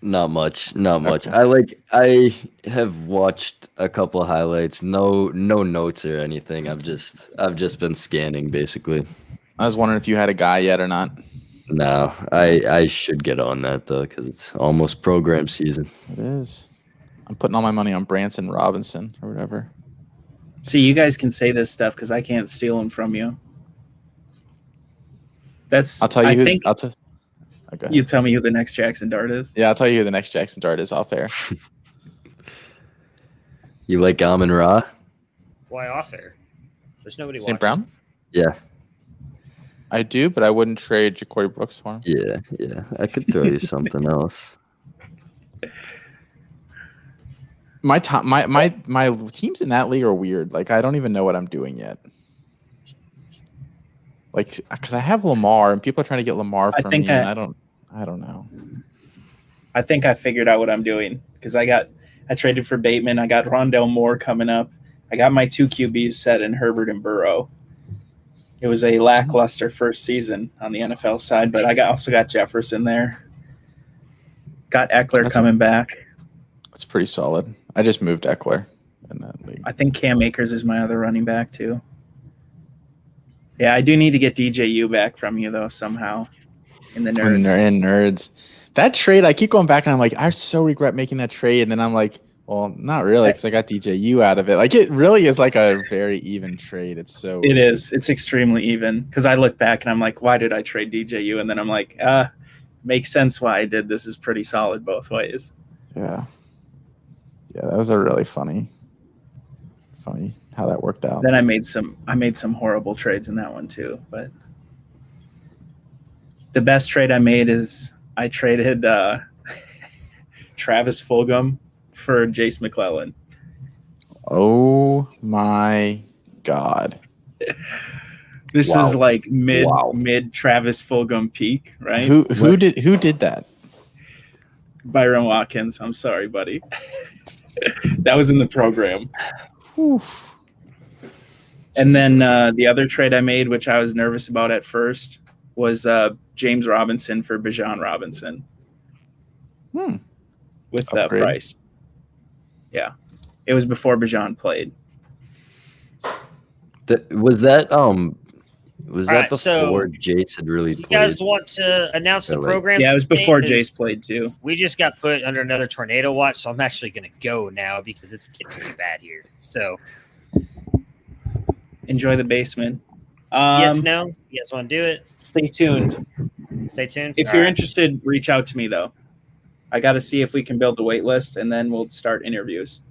Not much. I have watched a couple of highlights. No notes or anything. I've just been scanning basically. I was wondering if you had a guy yet or not. No, I should get on that though because it's almost program season. It is. I'm putting all my money on Branson Robinson or whatever. See, you guys can say this stuff because I can't steal them from you. I'll tell you. Okay. You tell me who the next Jackson Dart is? Yeah, I'll tell you who the next Jackson Dart is off air. You like Amon Ra? Why off air? There's nobody St. Brown? Yeah. I do, but I wouldn't trade Ja'Cory Brooks for him. Yeah. I could throw you something else. My teams in that league are weird. Like I don't even know what I'm doing yet. Like, because I have Lamar and people are trying to get Lamar from me, and I don't know. I think I figured out what I'm doing because I traded for Bateman. I got Rondell Moore coming up. I got my 2 QBs set in Herbert and Burrow. It was a lackluster first season on the NFL side, but I also got Jefferson there. Got Eckler coming back. That's pretty solid. I just moved Eckler in that league. I think Cam Akers is my other running back too. Yeah, I do need to get DJU back from you though somehow in the nerds. In nerds. That trade, I keep going back and I'm like, I so regret making that trade. And then I'm like, well, not really, because I got DJU out of it. Like it really is like a very even trade. It is. It's extremely even. Because I look back and I'm like, why did I trade DJU? And then I'm like, makes sense why I did. This is pretty solid both ways. Yeah. Yeah, that was a really funny how that worked out. Then I made some horrible trades in that one too. But the best trade I made is I traded Travis Fulgham for Jace McClellan. Oh my God. This is like mid Travis Fulgham peak, right? Who did that? Byron Watkins. I'm sorry, buddy. That was in the program. Whew. And then the other trade I made, which I was nervous about at first, was James Robinson for Bijan Robinson. With that price. Yeah. It was before Bijan played. Was that before Jace had really played? You guys want to announce the program? Yeah, it was before Jace played too. We just got put under another tornado watch, so I'm actually going to go now because it's getting pretty bad here. So enjoy the basement. Yes, no? You guys want to do it? Stay tuned. If you're interested, reach out to me though. I got to see if we can build the wait list, and then we'll start interviews.